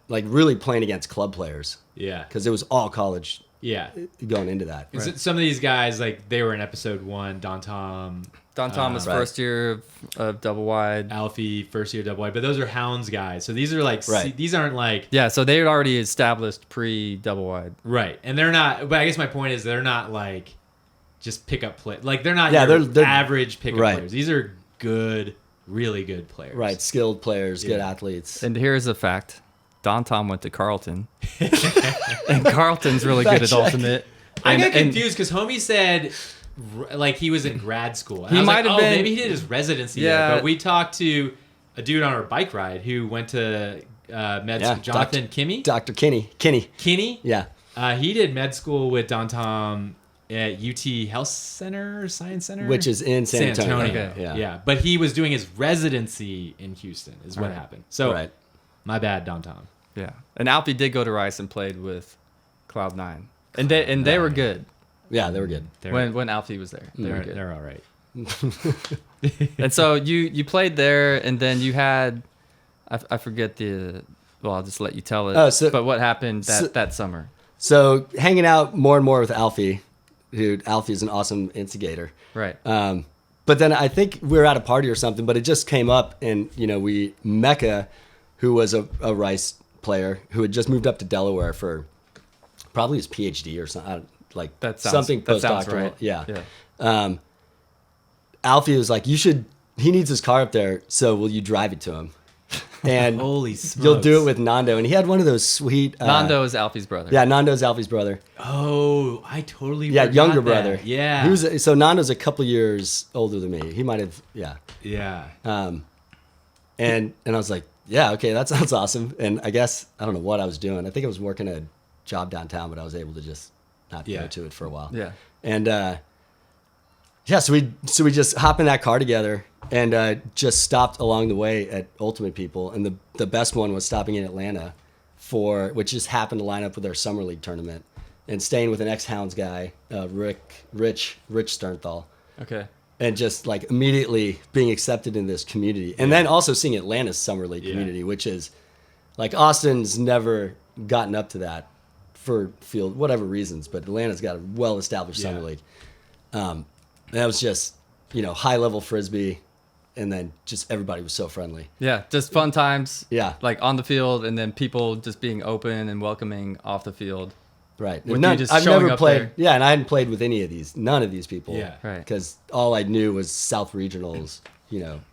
really playing against club players, Yeah. because it was all college Yeah. going into that. Is it some of these guys, like, they were in episode 1, Don Tom, Don Thomas, Right. first year of double wide. Alfie, first year double wide, but those are Hounds guys. So these are like, Right. these aren't like, Yeah, so they had already established pre-double wide. right. And they're not, but I guess my point is they're not like just pickup play. Like they're not Yeah, your they're average pickup right. players. These are good, really good players. Right, skilled players, good Yeah. athletes. And here's a fact. Don Tom went to Carleton. And Carleton's really good at Fact check. Ultimate. I And- got and- confused because homie said like he was in grad school. And He I was might like, have oh, been- maybe he did his residency Yeah. there. But we talked to a dude on our bike ride who went to med Yeah, school. Jonathan Kimmy? Dr. Kinney. Kinney? Yeah. He did med school with Don Tom at UT Health Center, Science Center, Which is in San Antonio. Okay. Yeah. But he was doing his residency in Houston, is what Right. happened. So, Right. my bad, Don Tom. Yeah. And Alfie did go to Rice and played with Cloud9. And they were good Yeah, they were good. when Alfie was there. They were good. They're all right. And so you played there, and then you had, I forget I'll just let you tell it. Oh, so- but what happened that summer? So hanging out more and more with Alfie, Alfie is an awesome instigator. Right. But then I think we were at a party or something, but it just came up, and Mecca, who was a Rice player who had just moved up to Delaware for probably his PhD or something, something that sounds postdoctoral. right. Yeah. Alfie was like, he needs his car up there, so will you drive it to him? And Holy smokes. you'll do it with Nando. And he had one of those sweet... Nando is Alfie's brother. Yeah, Nando's Alfie's brother. Oh, I totally Yeah, forgot younger that. brother. Yeah. So Nando's a couple years older than me. He might have, yeah. Yeah. And I was like, yeah, okay, that sounds awesome. And I guess, I don't know what I was doing. I think I was working a job downtown, but I was able to just not go to it for a while. Yeah. And so we just hop in that car together and just stopped along the way at Ultimate People. And the best one was stopping in Atlanta which just happened to line up with our summer league tournament, and staying with an ex-Hounds guy, Rich Sternthal. Okay. And just like immediately being accepted in this community. And then also seeing Atlanta's summer league community, which is like Austin's never gotten up to that for whatever reasons, but Atlanta's got a well-established summer league. That was just, high level Frisbee, and then just everybody was so friendly. Yeah, just fun times. Yeah. Like on the field, and then people just being open and welcoming off the field. Right. With you just I've showing never up played. there. Yeah, and I hadn't played with none of these people. Yeah. Right. Because all I knew was South Regionals,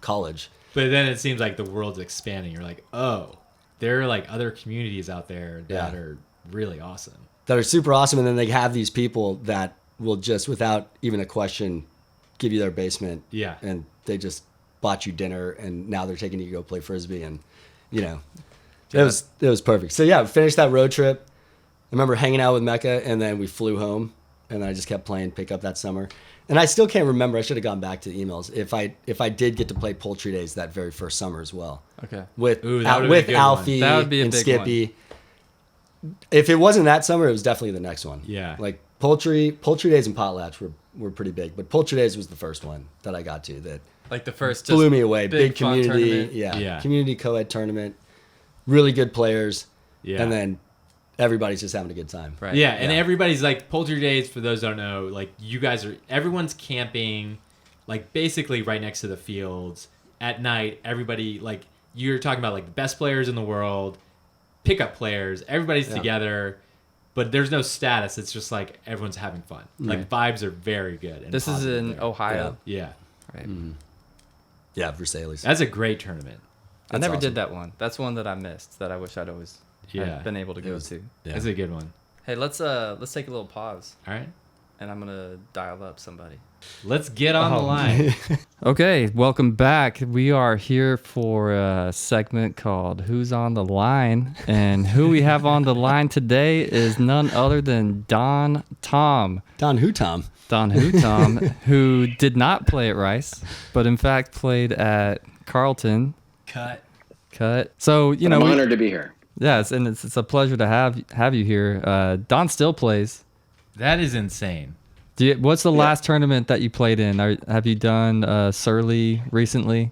college. But then it seems like the world's expanding. You're like, oh, there are like other communities out there that are really awesome. That are super awesome, and then they have these people that will just, without even a question, give you their basement. Yeah. And they just bought you dinner, and now they're taking you to go play Frisbee, and it was perfect. So yeah, we finished that road trip. I remember hanging out with Mecca, and then we flew home, and I just kept playing pickup that summer. And I still can't remember. I should have gone back to the emails if I did get to play Poultry Days that very first summer as well. Okay. With Ooh, that would've been a good Alfie That would be a and big Skippy. If it wasn't that summer, it was definitely the next one. Yeah. Like Poultry Days and Potlatch were pretty big, but Poultry Days was the first one that I got to that Like the first blew me away. Big fun community, tournament. yeah, community co-ed tournament, really good players, Yeah. and then everybody's just having a good time. Right. Yeah, and everybody's like Poultry Days. For those who don't know, like you guys everyone's camping, like basically right next to the fields at night. Everybody like you're talking about like the best players in the world, pickup players. Everybody's together, but there's no status. It's just like everyone's having fun. Like vibes are very good. And This is positive in there. Ohio. Yeah, Right. Yeah, Versailles. that's a great tournament. I never awesome. did that one. That's one that I missed that I wish I'd always had been able to go to. Yeah. That's a good one. Hey, let's take a little pause, All right, and I'm gonna dial up somebody. let's get on the line. Okay, welcome back. We are here for a segment called Who's on the Line? And who we have on the line today is none other than Don Tom. Don who, Tom? Don who Tom, who did not play at Rice, but in fact played at Carleton. Cut. So, I'm honored to be here. Yes, and it's a pleasure to have you here. Don still plays. That is insane. What's the last tournament that you played in? Have you done Surly recently?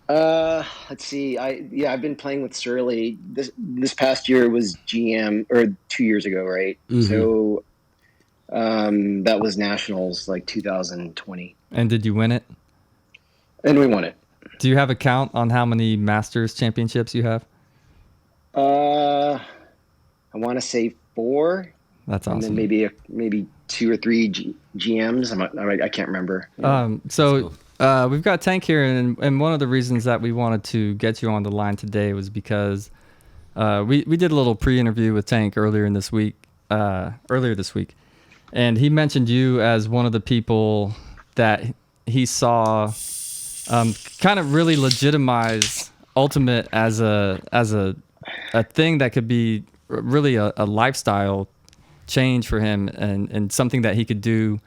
Let's see. I've been playing with Surly. This past year was GM, or 2 years ago, right? Mm-hmm. So that was Nationals, like 2020, And did you win it? and we won it. Do you have a count on how many Masters championships you have? I want to say 4, That's and awesome. then maybe 2 or 3 GMs. I can't remember. We've got Tank here, and one of the reasons that we wanted to get you on the line today was because we did a little pre-interview with Tank earlier this week, and he mentioned you as one of the people that he saw kind of really legitimize Ultimate as a thing that could be really a lifestyle change for him and something that he could do,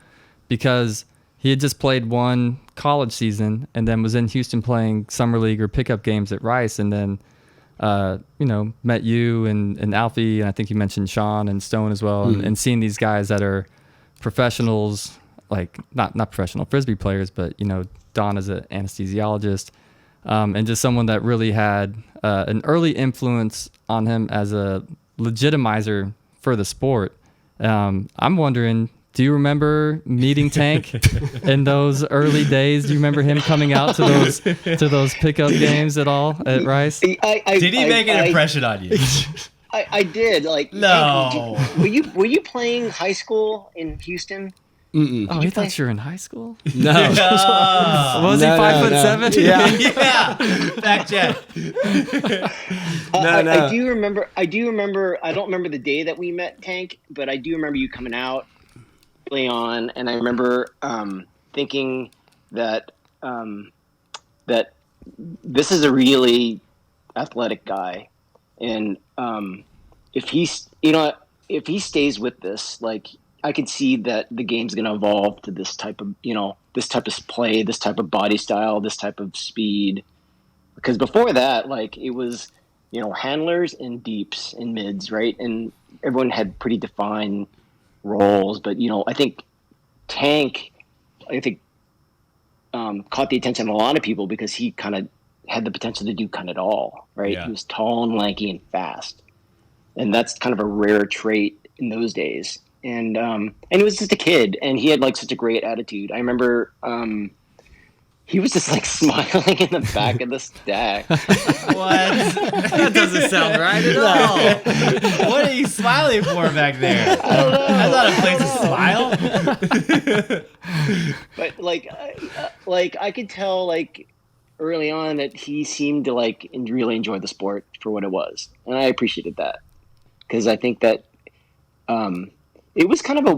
because he had just played one college season and then was in Houston playing summer league or pickup games at Rice, and then met you and Alfie, and I think you mentioned Sean and Stone as well, and seeing these guys that are professionals, like not professional Frisbee players, but Don is an anesthesiologist, and just someone that really had an early influence on him as a legitimizer for the sport. I'm wondering, do you remember meeting Tank in those early days? Do you remember him coming out to those pickup games at all at Rice? Did he make an impression on you? I did. Like, No. were you playing high school in Houston? Oh, he thought you were in high school? No. Was he 5'7"? Yeah. Yeah. Fact check. I do remember. I don't remember the day that we met, Tank, but I do remember you coming out, early on, and I remember thinking that that this is a really athletic guy, and if he stays with this, like, I could see that the game's going to evolve to this type of play, this type of body style, this type of speed. Because before that, like, it was, handlers and deeps and mids, right? And everyone had pretty defined roles. But, I think Tank, caught the attention of a lot of people because he kind of had the potential to do kind of it all, right? Yeah. He was tall and lanky and fast. And that's kind of a rare trait in those days. And he was just a kid, and he had like such a great attitude. I remember he was just like smiling in the back of the stack. What? That doesn't sound right at all. What are you smiling for back there? I don't know. That's not a place to smile. But like I could tell like early on that he seemed to like really enjoy the sport for what it was, and I appreciated that because I think that it was kind of a,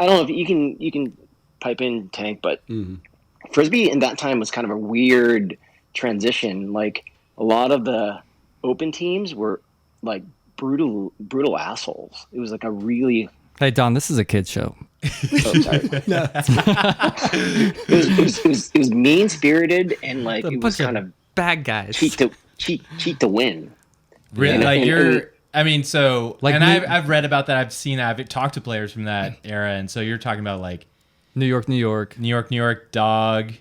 I don't know if you can pipe in, Tank, but Frisbee in that time was kind of a weird transition. Like a lot of the open teams were like brutal assholes. It was like a really Hey Don, this is a kid show. Oh, sorry. It was mean spirited and like A it was bunch of kind of bad guys. cheat to win. Really? And- Like and- you're. I mean, so Like and me- I've read about that. I've talked to players from that era, and so you're talking about like New York. New York dog.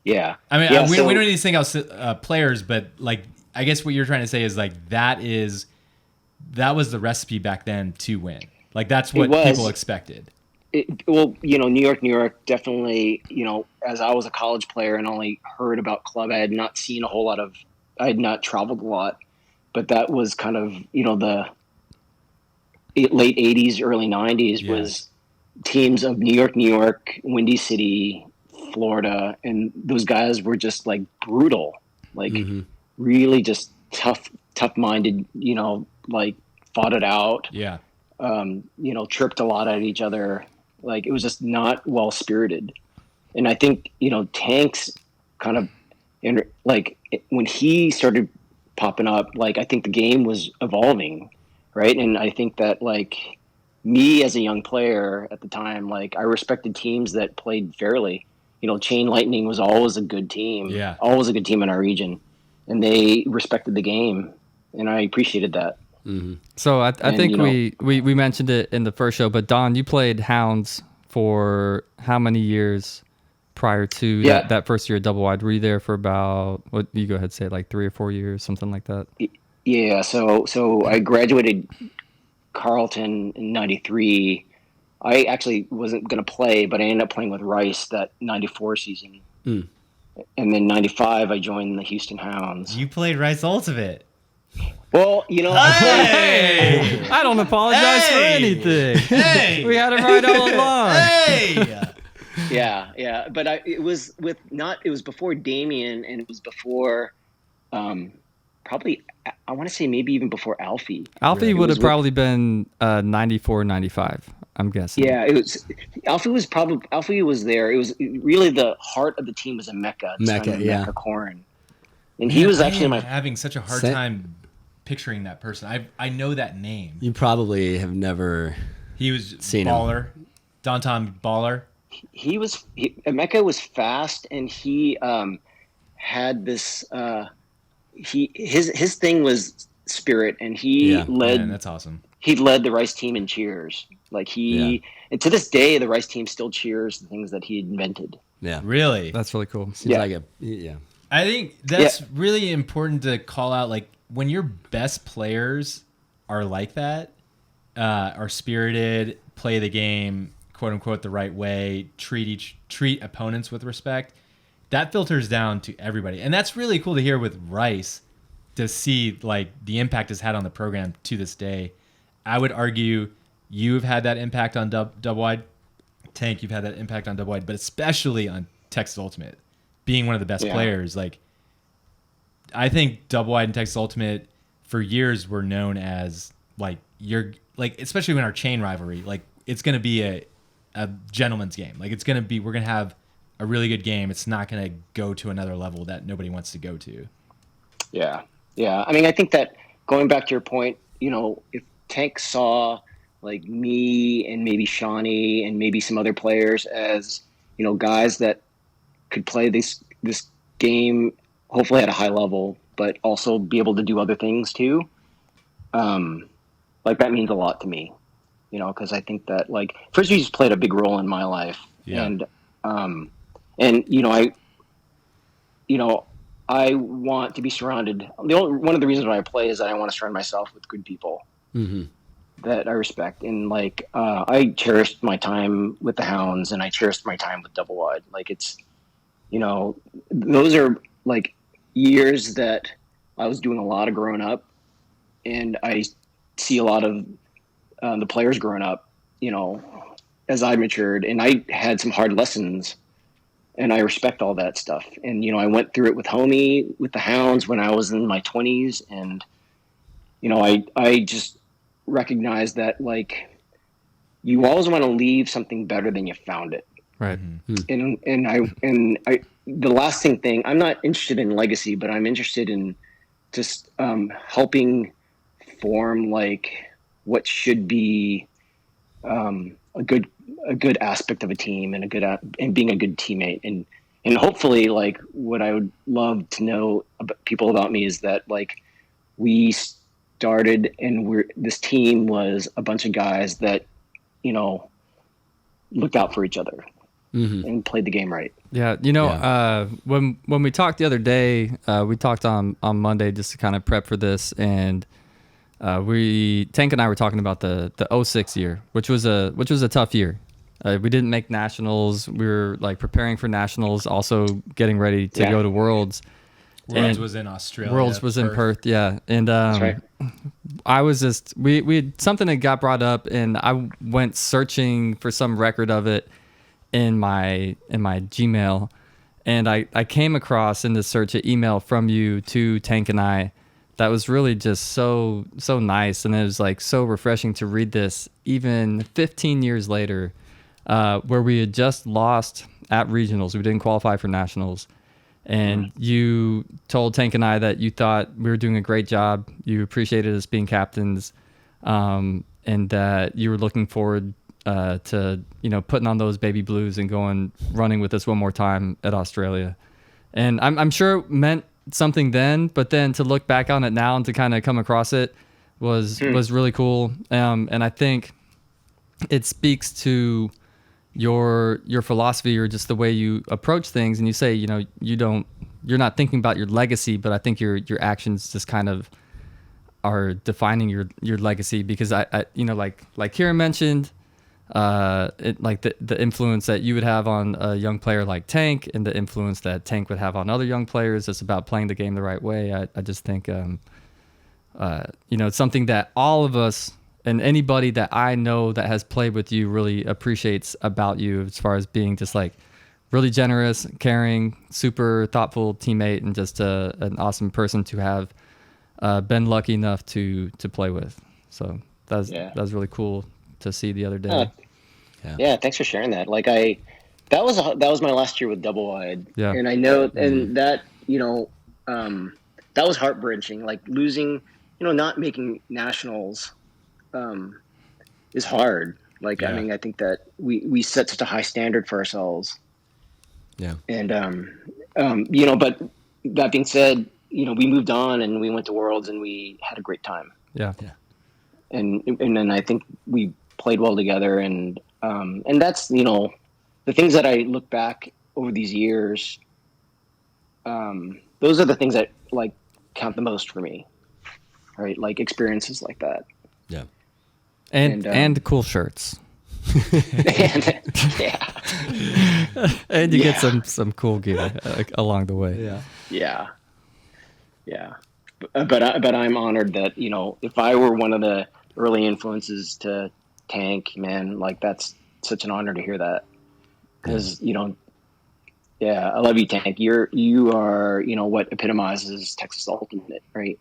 Yeah. I mean, Yeah, we so- don't need to sing out players, but like I guess what you're trying to say is like that was the recipe back then to win. Like that's what It was. people expected. Well, New York definitely, as I was a college player and only heard about club, I had not seen a whole lot of, I had not traveled a lot, but that was kind of, the late 80s, early 90s Yeah. was teams of New York, Windy City, Florida, and those guys were just like brutal, like really just tough-minded, like fought it out. Yeah. Tripped a lot at each other. Like it was just not well spirited. And I think, Tank's kind of when he started popping up, like I think the game was evolving, right? And I think that like me as a young player at the time, like I respected teams that played fairly. Chain Lightning was always a good team. Yeah. Always a good team in our region. And they respected the game. And I appreciated that. So I And, think we mentioned it in the first show, but Don, you played Hounds for how many years prior to Yeah. that first year at Double Wide? Were you there for about, what you go ahead and say, like 3 or 4 years, something like that? Yeah, so I graduated Carleton in '93. I actually wasn't going to play, but I ended up playing with Rice that '94 season. And then '95, I joined the Houston Hounds. You played Rice Ultivillage. Well, Hey! I don't apologize for Hey! anything. Hey! We had it right all along. Hey! yeah, but it was before Damien, and it was before, probably I want to say maybe even before Alfie. Alfie It would was have probably been 94, 95, I'm guessing. Yeah, Alfie was there. It was really the heart of the team was Emeka. Emeka Corrin. And he was actually I'm having such a hard time picturing that person. I know that name. You probably have never. He was Seen him. baller. Danton baller. Emeka was fast, and he had this. His thing was spirit, and he led. Man, that's awesome. He led the Rice team in cheers. Like and to this day, the Rice team still cheers the things that he invented. Yeah. Really? That's really cool. Seems like yeah. I think that's really important to call out. Like when your best players are like that, are spirited, play the game, quote unquote, the right way, treat opponents with respect, that filters down to everybody. And that's really cool to hear with Rice, to see like the impact it's had on the program to this day. I would argue you've had that impact on Doublewide. Tank, you've had that impact on Doublewide, but especially on Texas Ultimate. Being one of the best players, like I think Doublewide and Texas Ultimate for years were known as like especially in our chain rivalry, like it's gonna be a gentleman's game. Like we're gonna have a really good game. It's not gonna go to another level that nobody wants to go to. Yeah. I mean, I think that going back to your point, if Tank saw like me and maybe Shawnee and maybe some other players as guys that could play this game hopefully at a high level, but also be able to do other things too. Like that means a lot to me, because I think that like Frisbee's played a big role in my life, and I want to be surrounded. One of the reasons why I play is that I want to surround myself with good people that I respect, and like I cherished my time with the Hounds, and I cherished my time with Doublewide. Like you know, those are like years that I was doing a lot of growing up, and I see a lot of the players growing up, you know, as I matured, and I had some hard lessons, and I respect all that stuff. And, you know, I went through it with Homie, with the Hounds when I was in my 20s. And, you know, I just recognized that, like, you always want to leave something better than you found it. Right. And I, the lasting thing, I'm not interested in legacy, but I'm interested in just helping form, like, what should be a good aspect of a team, and and being a good teammate, and hopefully, like, what I would love to know about people about me is that, like, we started and this team was a bunch of guys that, you know, looked out for each other and played the game right. Yeah, you know, when we talked the other day, we talked on Monday just to kind of prep for this, and Tank and I were talking about the 06 year, which was a tough year. We didn't make nationals. We were like preparing for nationals, also getting ready to go to Worlds. Worlds was in Australia. Worlds was in Perth, yeah. And That's right. I was just we had something that got brought up, and I went searching for some record of it in my Gmail, and I came across in the search an email from you to Tank and I that was really just so nice, and it was like so refreshing to read this even 15 years later, where we had just lost at regionals. We didn't qualify for nationals, and you told Tank and I that you thought we were doing a great job. You appreciated us being captains, and that you were looking forward to, you know, putting on those baby blues and running with us one more time at Australia. And I'm sure it meant something then, but then to look back on it now and to kind of come across it was really cool. And I think it speaks to your philosophy, or just the way you approach things. And you say, you know, you're not thinking about your legacy, but I think your actions just kind of are defining your legacy, because I you know, like Kiran mentioned, like the influence that you would have on a young player like Tank, and the influence that Tank would have on other young players. It's about playing the game the right way. I just think, you know, it's something that all of us and anybody that I know that has played with you really appreciates about you, as far as being just like really generous, caring, super thoughtful teammate, and just an awesome person to have been lucky enough to play with. So that was really cool to see the other day. Yeah, thanks for sharing that. Like, that was my last year with Doublewide. Yeah. And I know, and that, you know, that was heart-wrenching. Like, losing, you know, not making nationals is hard. Like, I mean, I think that we set such a high standard for ourselves. Yeah. And you know, but that being said, you know, we moved on and we went to Worlds and we had a great time. Yeah. And then I think we played well together, and that's, you know, the things that I look back over these years, those are the things that, like, count the most for me, right? Like, experiences like that. Yeah. And cool shirts. Yeah. And you get some cool gear along the way. Yeah. But I'm honored that, you know, if I were one of the early influences to Tank, man, like, that's such an honor to hear that, because, you know, I love you, Tank. You are, you know, what epitomizes Texas Ultimate, right?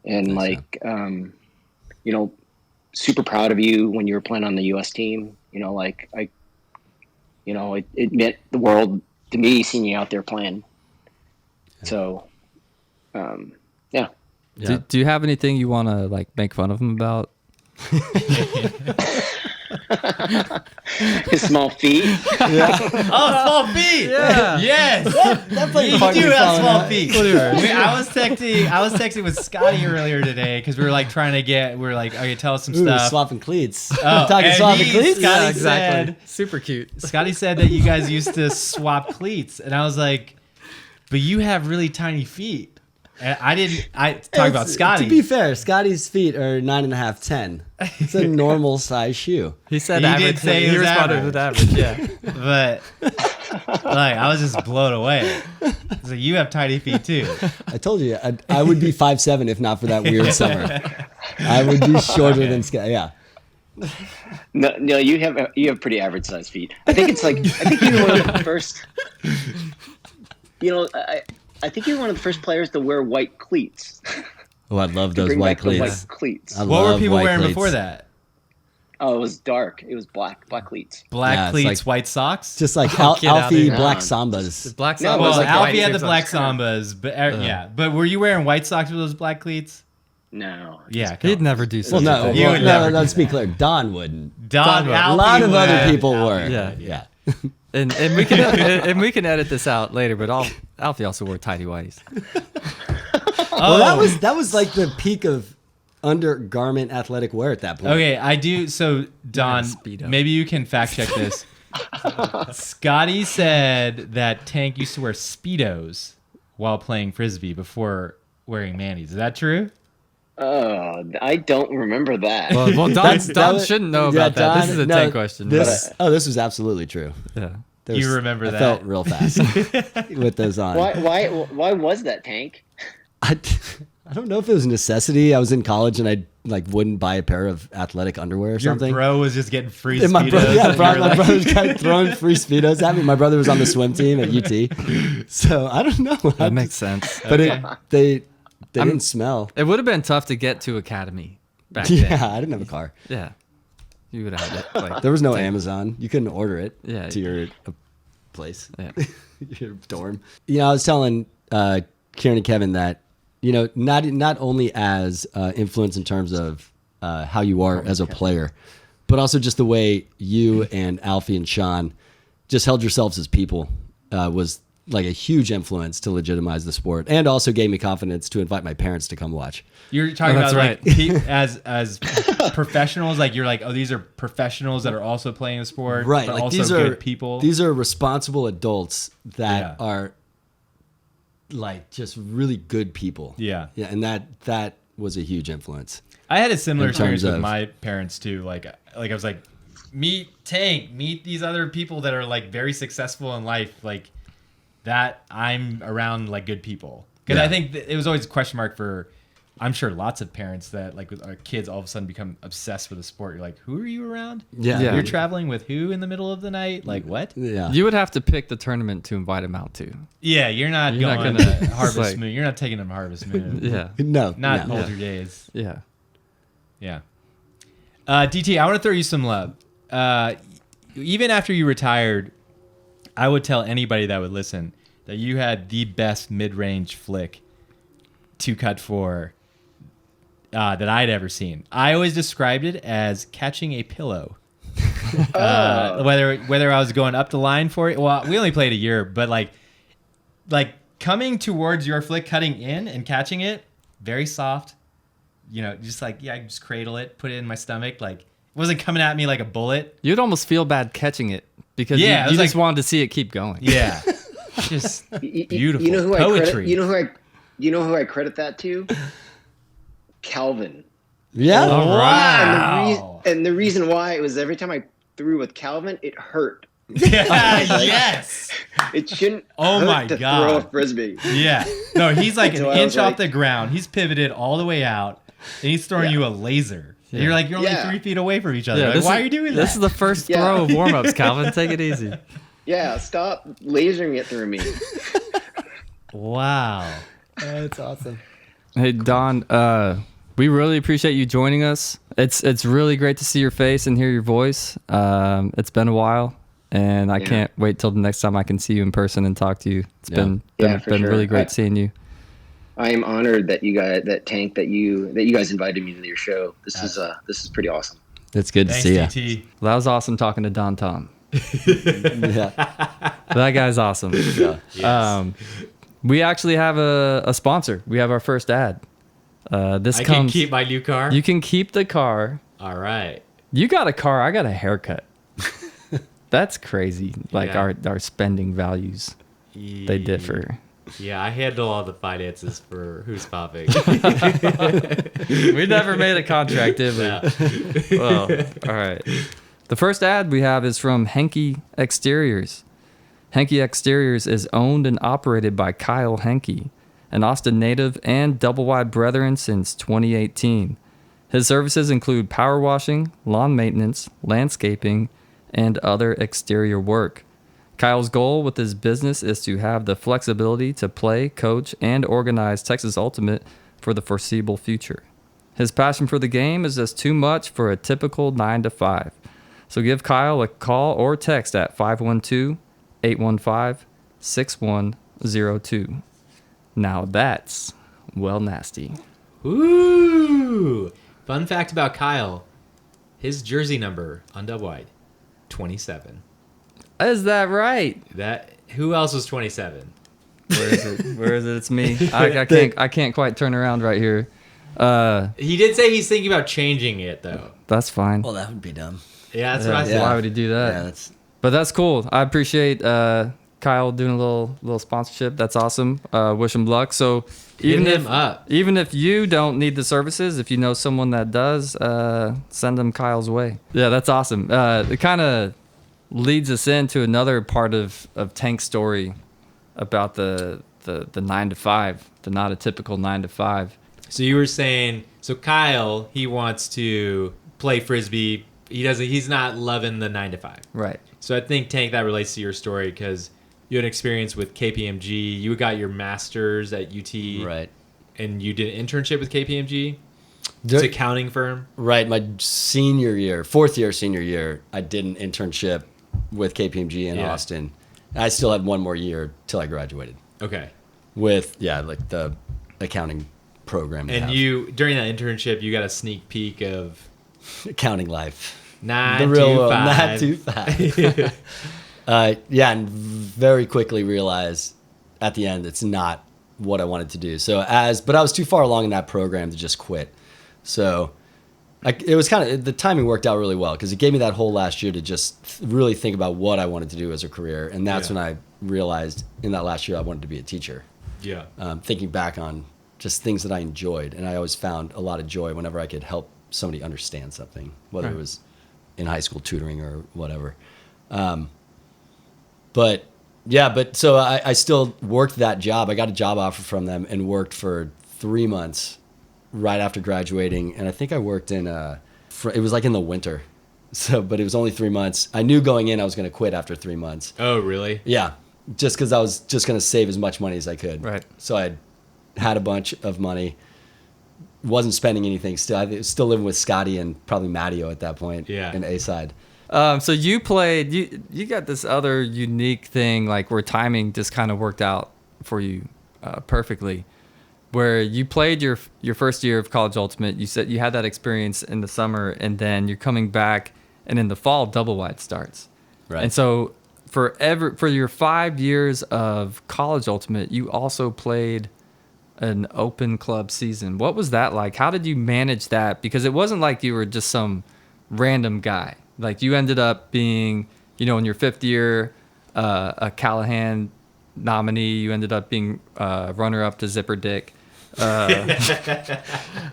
And like, you know, super proud of you when you were playing on the U.S. team. You know, like, you know, it meant the world to me seeing you out there playing. So, yeah. Do you have anything you want to, like, make fun of him about? His small feet. Small feet. Yeah. Yes. That played you do have small feet. I was texting with Scotty earlier today, because we were like trying to okay, tell us some stuff. Swapping cleats. Talking swapping cleats. Scotty exactly. Super cute. Scotty said that you guys used to swap cleats, and I was like, but you have really tiny feet. And I talk about Scotty. To be fair, Scotty's feet are 9.5, 10. It's a normal size shoe. He said average. He responded with average, yeah. But Like, I was just blown away. It's like, you have tiny feet too. I told you, I would be 5'7" if not for that weird summer. I would be shorter than Scott. Yeah. No, you have pretty average sized feet. I think you were one of the first. I think you're one of the first players to wear white cleats. Oh, I love To those bring white back the cleats. white cleats. I What were love people white wearing cleats. before that? Oh, it was dark. It was black cleats. Black Yeah, it's cleats, like- white socks? Just like get outta Alfie here. Black No. Sambas. The black No, side it was was Well, like like white Alfie had the tips on black his crown. Sambas, but yeah. But were you wearing white socks with those black cleats? No. Yeah. He'd never do such Well, a no, thing. You would never do let's be that. clear. Don wouldn't. Don, A Alfie lot of would. other people were. Yeah. Yeah. And we can edit this out later, but Alfie also wore tidy whities. Well, that was like the peak of undergarment athletic wear at that point. Okay, I do. So, Don, Speedo. maybe you can fact check this. Scotty said that Tank used to wear Speedos while playing Frisbee before wearing Manny's. Is that true? Oh, I don't remember that. Well, Don That was- shouldn't know yeah, about that. This Don- is a no, 10 question. This was absolutely true. yeah. You remember I that? felt real fast with those on. Why was that, Tank? I don't know if it was a necessity. I was in college and I wouldn't buy a pair of athletic underwear or Your something. bro was just getting free And my Speedos. brother, and you were my like- brother's kind of throwing free Speedos at me. My brother was on the swim team at UT. So I don't know. That makes sense. But Okay. they didn't smell. It would have been tough to get to Academy back Yeah, then. I didn't have a car. Yeah. You would have had it. Like, There was no Amazon. You couldn't order it Yeah. to your place, yeah. your dorm. I was telling Kieran and Kevin that, not only as influence in terms of how you are as a player, but also just the way you and Alfie and Sean just held yourselves as people was like a huge influence to legitimize the sport, and also gave me confidence to invite my parents to come watch. You're talking Oh, that's about like as professionals, like you're like, oh, these are professionals that are also playing the sport, Right, But like also these are good people. These are responsible adults that Yeah. are like just really good people. Yeah. Yeah, and that was a huge influence. I had a similar in terms experience with of- my parents too. Like I was like, meet Tank, meet these other people that are like very successful in life, like that. I'm around like good people, because Yeah. I think it was always a question mark for, I'm sure, lots of parents that like with our kids all of a sudden become obsessed with the sport. You're like, who are you around? Yeah. Yeah. You're traveling with who in the middle of the night? Like what? Yeah. You would have to pick the tournament to invite him out to. Yeah, you're not You're not going gonna- to Harvest it's like- Moon. You're not taking them to Harvest Moon. Yeah. No. Not no. older days. Yeah. Yeah. DT, I want to throw you some love. Even after you retired, I would tell anybody that would listen that you had the best mid-range flick 2-cut 4 that I'd ever seen. I always described it as catching a pillow. Whether I was going up the line for it. Well, we only played a year, but like coming towards your flick, cutting in and catching it, very soft. Just like, I just cradle it, put it in my stomach. Like, it wasn't coming at me like a bullet. You'd almost feel bad catching it because Yeah, it you was just like- wanted to see it keep going. Yeah. Just beautiful. You know who poetry. You know who I credit that to? Calvin. Yeah. All right. And the reason why it was every time I threw with Calvin, it hurt. Yes. It shouldn't Oh hurt my to God. throw a frisbee. Yeah. No, he's like an So I inch was off like- the ground. He's pivoted all the way out, and he's throwing you a laser. And you're like, you're only Yeah. 3 feet away from each other. Yeah, Like, this why is- are you doing This that? is the first Yeah. throw of warm-ups, Calvin. Take it easy. Yeah, stop lasering it through me. Wow. That's awesome. Hey, Don, we really appreciate you joining us. It's really great to see your face and hear your voice. It's been a while, and I can't wait till the next time I can see you in person and talk to you. It's been for sure. really great seeing you. I am honored that you guys, that you guys invited me to your show. This is pretty awesome. It's good to Thanks, see you. DT. Well, that was awesome talking to Don Tom. Yeah. That guy's awesome. We actually have a sponsor. We have our first ad. This I comes. can keep my new car. You can keep the car. All right. You got a car. I got a haircut. That's crazy. Like Yeah. our spending values, they differ. Yeah, I handle all the finances for Who's Popping. We never made a contract, did we? Well, all right. The first ad we have is from Henke Exteriors. Henke Exteriors is owned and operated by Kyle Henke, an Austin native and Doublewide brethren since 2018. His services include power washing, lawn maintenance, landscaping, and other exterior work. Kyle's goal with his business is to have the flexibility to play, coach, and organize Texas Ultimate for the foreseeable future. His passion for the game is just too much for a typical 9 to 5. So give Kyle a call or text at 512-815-6102. Now that's well nasty. Ooh. Fun fact about Kyle. His jersey number on Doublewide, 27. Is that right? Who else was 27? Where is it? Where is it? It's me. I can't quite turn around right here. He did say he's thinking about changing it though. That's fine. Well, that would be dumb. Yeah, that's what I said. Why would he do that? Yeah, But that's cool. I appreciate Kyle doing a little sponsorship. That's awesome. Wish him luck. So even if you don't need the services, if you know someone that does, send them Kyle's way. Yeah, that's awesome. It kind of leads us into another part of Tank's story about the 9 to 5, the not a typical 9 to 5. So you were saying, so Kyle, he wants to play Frisbee. He's not loving the 9 to 5. Right. So I think, Tank, that relates to your story because you had an experience with KPMG. You got your master's at UT. Right. And you did an internship with KPMG. It's an accounting firm. Right. My senior year, 4th year, senior year, I did an internship with KPMG in Austin. I still had one more year till I graduated. Okay. With, like the accounting program. And you, during that internship, you got a sneak peek of accounting life. 9 the real to world, 5. 9 to 5. And very quickly realized at the end it's not what I wanted to do. But I was too far along in that program to just quit. So it was the timing worked out really well because it gave me that whole last year to just really think about what I wanted to do as a career. And that's when I realized in that last year I wanted to be a teacher. Yeah. Thinking back on just things that I enjoyed. And I always found a lot of joy whenever I could help somebody understand something, whether it was in high school tutoring or whatever. So I still worked that job. I got a job offer from them and worked for 3 months right after graduating. And I think I worked it was like in the winter. But it was only 3 months. I knew going in I was going to quit after 3 months. Oh, really? Yeah. Just because I was just going to save as much money as I could. Right. So I had a bunch of money. Wasn't spending anything. I was still living with Scotty and probably Matteo at that point. Yeah. In A-side. So you played. You got this other unique thing, like where timing just kind of worked out for you perfectly, where you played your first year of College Ultimate. You said you had that experience in the summer, and then you're coming back, and in the fall, Doublewide starts. Right. And so for your 5 years of College Ultimate, you also played an open club season. What was that like? How did you manage that? Because it wasn't like you were just some random guy. Like you ended up being, in your 5th year, a Callahan nominee. You ended up being runner-up to Zipper Dick. Dr.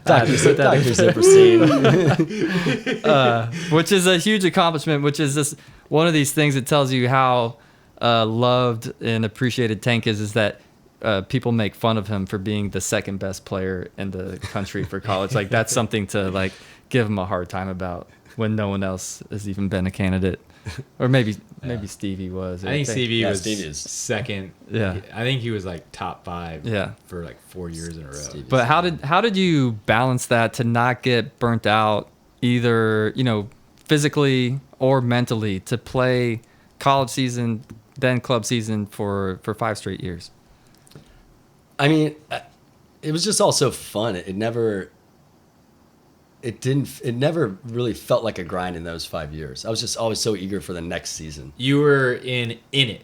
Zipperstein. Which is a huge accomplishment, which is just one of these things that tells you how loved and appreciated Tank is that people make fun of him for being the second best player in the country for college. Like that's something to give him a hard time about when no one else has even been a candidate. Or maybe Stevie was. I think Stevie was Stevie is second. Yeah. I think he was top 5 for 4 years in a row. Stevie But how did you balance that to not get burnt out either, physically or mentally to play college season, then club season for 5 straight years? I mean, it was just all so fun. It never really felt like a grind in those 5 years. I was just always so eager for the next season. You were in it.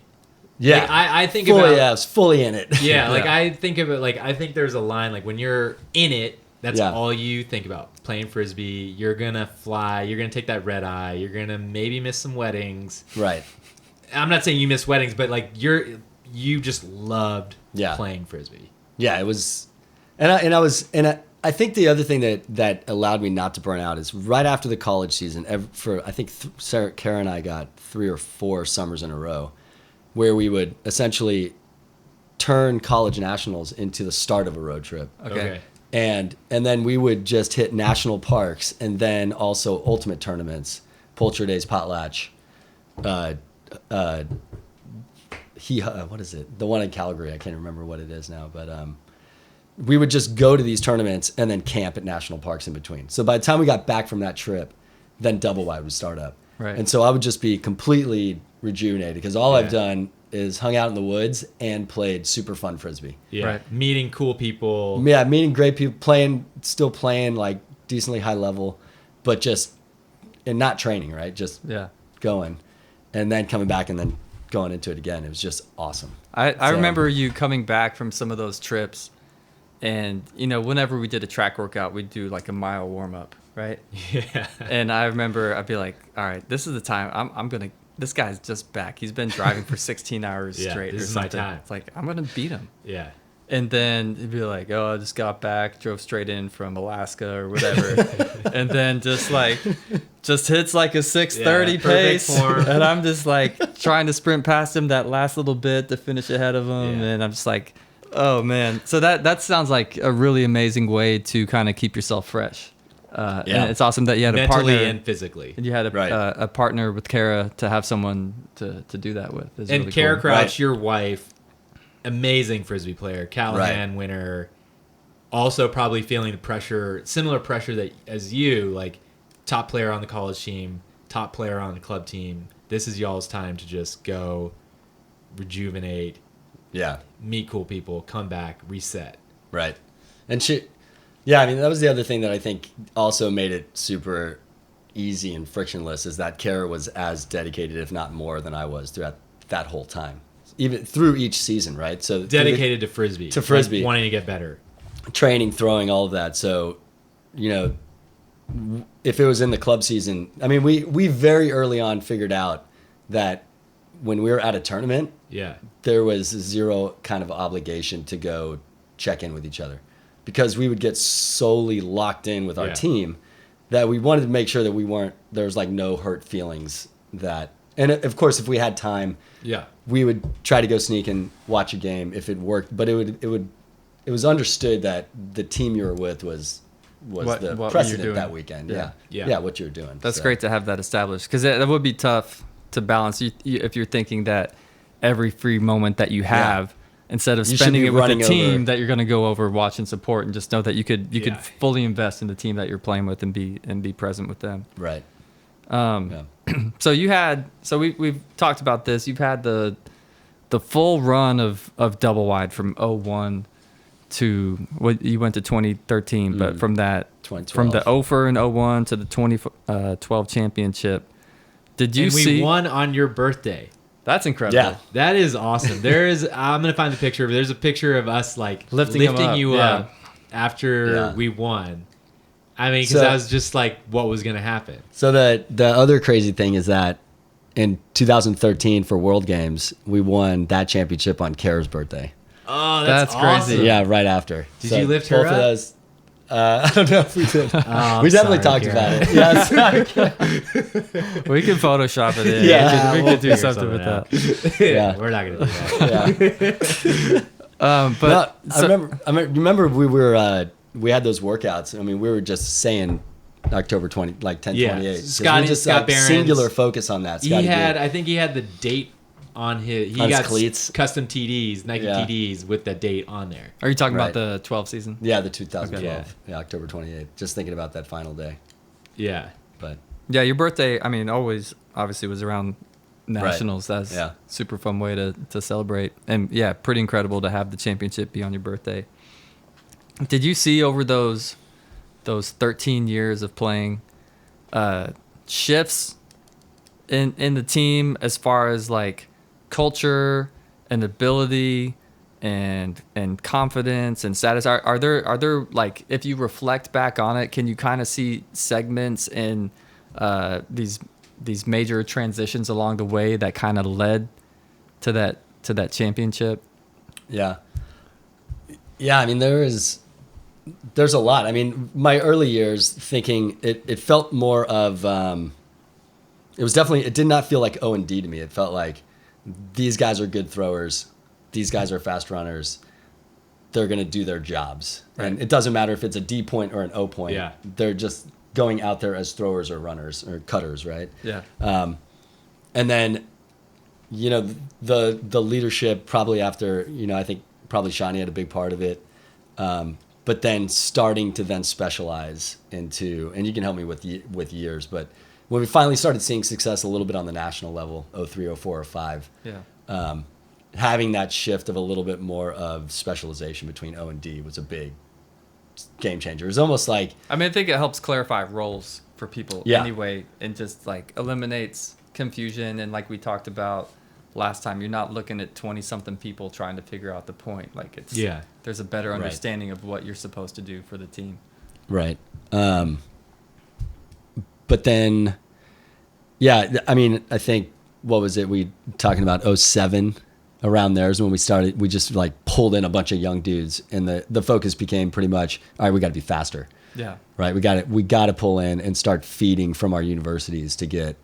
Yeah. I think fully, about. I was fully in it. Yeah, I think of it I think there's a line when you're in it, that's all you think about. Playing Frisbee, you're gonna fly, you're gonna take that red eye, you're gonna maybe miss some weddings. Right. I'm not saying you miss weddings, but you just loved playing Frisbee. Yeah, it was, I think the other thing that allowed me not to burn out is right after the college season. I think Sarah, Kara, and I got 3 or 4 summers in a row. where we would essentially turn college nationals into the start of a road trip. Okay. And then we would just hit national parks and then also ultimate tournaments, Poultry Days, Potlatch, what is it? The one in Calgary, I can't remember what it is now, but we would just go to these tournaments and then camp at national parks in between. So by the time we got back from that trip, then Doublewide would start up. Right. And so I would just be completely rejuvenated because all I've done is hung out in the woods and played super fun Frisbee. Yeah. Right. Meeting cool people. Yeah, meeting great people, still playing like decently high level, but just, and not training, right? Just going. And then coming back and then going into it again. It was just awesome. I remember you coming back from some of those trips, and, you know, whenever we did a track workout, we'd do like a mile warm up, right? Yeah. And I remember I'd be like, all right, this is the time. This guy's just back. He's been driving for 16 hours straight this or is something. my time. It's like, I'm going to beat him. Yeah. And then he'd be like, oh, I just got back, drove straight in from Alaska or whatever. And then just hits like a 6:30 pace. Form. And I'm just like trying to sprint past him that last little bit to finish ahead of him. Yeah. And I'm just like, oh, man. So that sounds like a really amazing way to kind of keep yourself fresh. And it's awesome that you had a partner. Mentally and physically. And you had a partner with Kara to have someone to do that with. It's And really Kara cool. Crouch, your wife, amazing Frisbee player, Callahan winner, also probably feeling the pressure, similar pressure that as you, like top player on the college team, top player on the club team. This is y'all's time to just go rejuvenate, meet cool people, come back, reset. Right. And I mean, that was the other thing that I think also made it super easy and frictionless is that Kara was as dedicated, if not more, than I was throughout that whole time. Even through each season, right? So Dedicated to Frisbee. To Frisbee. Like wanting to get better. Training, throwing, all of that. So, you know, if it was in the club season, I mean, we very early on figured out that when we were at a tournament, there was zero kind of obligation to go check in with each other. Because we would get solely locked in with our team that we wanted to make sure that there was like no hurt feelings and of course, if we had time, we would try to go sneak and watch a game if it worked. But it was understood that the team you were with was the precedent that weekend. Yeah, what you were doing. That's great to have that established because that would be tough to balance if you're thinking that every free moment that you have. Instead of spending it with a team that you're going to go over, watch and support, and just know that you could fully invest in the team that you're playing with and be present with them. Right. So we've talked about this. You've had the full run of Doublewide from 01 to what you went to 2013, but from the 04 and 01 to the 2012 championship. Did you see? We won on your birthday. That's incredible. Yeah, that is awesome. I'm gonna find the picture. There's a picture of us like lifting you up after we won. I mean, because that was just like what was gonna happen. So the other crazy thing is that in 2013 for World Games, we won that championship on Kara's birthday. Oh, that's crazy. awesome. Yeah, right after. Did you lift her up? Both of those. I don't know if we did. We definitely talked about it. Yes. We can Photoshop it in. Yeah, we could do something with that. Yeah, we're not gonna do that. I remember we had those workouts. I mean, we were just saying October 20, like 10/28. Scott Barron's, singular focus on that. I think he had the date on his. He got cleats. Custom TDs, Nike TDs with the date on there. Are you talking about the 12 season? Yeah, the 2012. Okay. Yeah, October 28th. Just thinking about that final day. Yeah, but your birthday. I mean, obviously was around nationals. Right. That's super fun way to celebrate, and pretty incredible to have the championship be on your birthday. Did you see over those 13 years of playing shifts in the team as far as like culture and ability and confidence and status? Are there like, if you reflect back on it, can you kind of see segments in these major transitions along the way that kind of led to that championship? Yeah. I mean, there's a lot. I mean, my early years thinking it felt more of it did not feel like O&D to me. It felt like these guys are good throwers. These guys are fast runners. They're going to do their jobs. Right. And it doesn't matter if it's a D point or an O point. Yeah. They're just going out there as throwers or runners or cutters, right? Yeah. And then, the leadership probably after, I think probably Shani had a big part of it. But then starting to then specialize into, and you can help me with years, but when we finally started seeing success a little bit on the national level, 03, 04, or 05, Yeah. having that shift of a little bit more of specialization between O and D was a big game changer. It's almost like, I mean, I think it helps clarify roles for people anyway, and just like eliminates confusion. And like we talked about last time, you're not looking at 20-something people trying to figure out the point. Like there's a better understanding of what you're supposed to do for the team. right. But then, I mean, I think, what was it? We talking about 07 around there is when we started. We just like pulled in a bunch of young dudes, and the focus became pretty much, all right, we got to be faster. Yeah. Right. We got to pull in and start feeding from our universities to get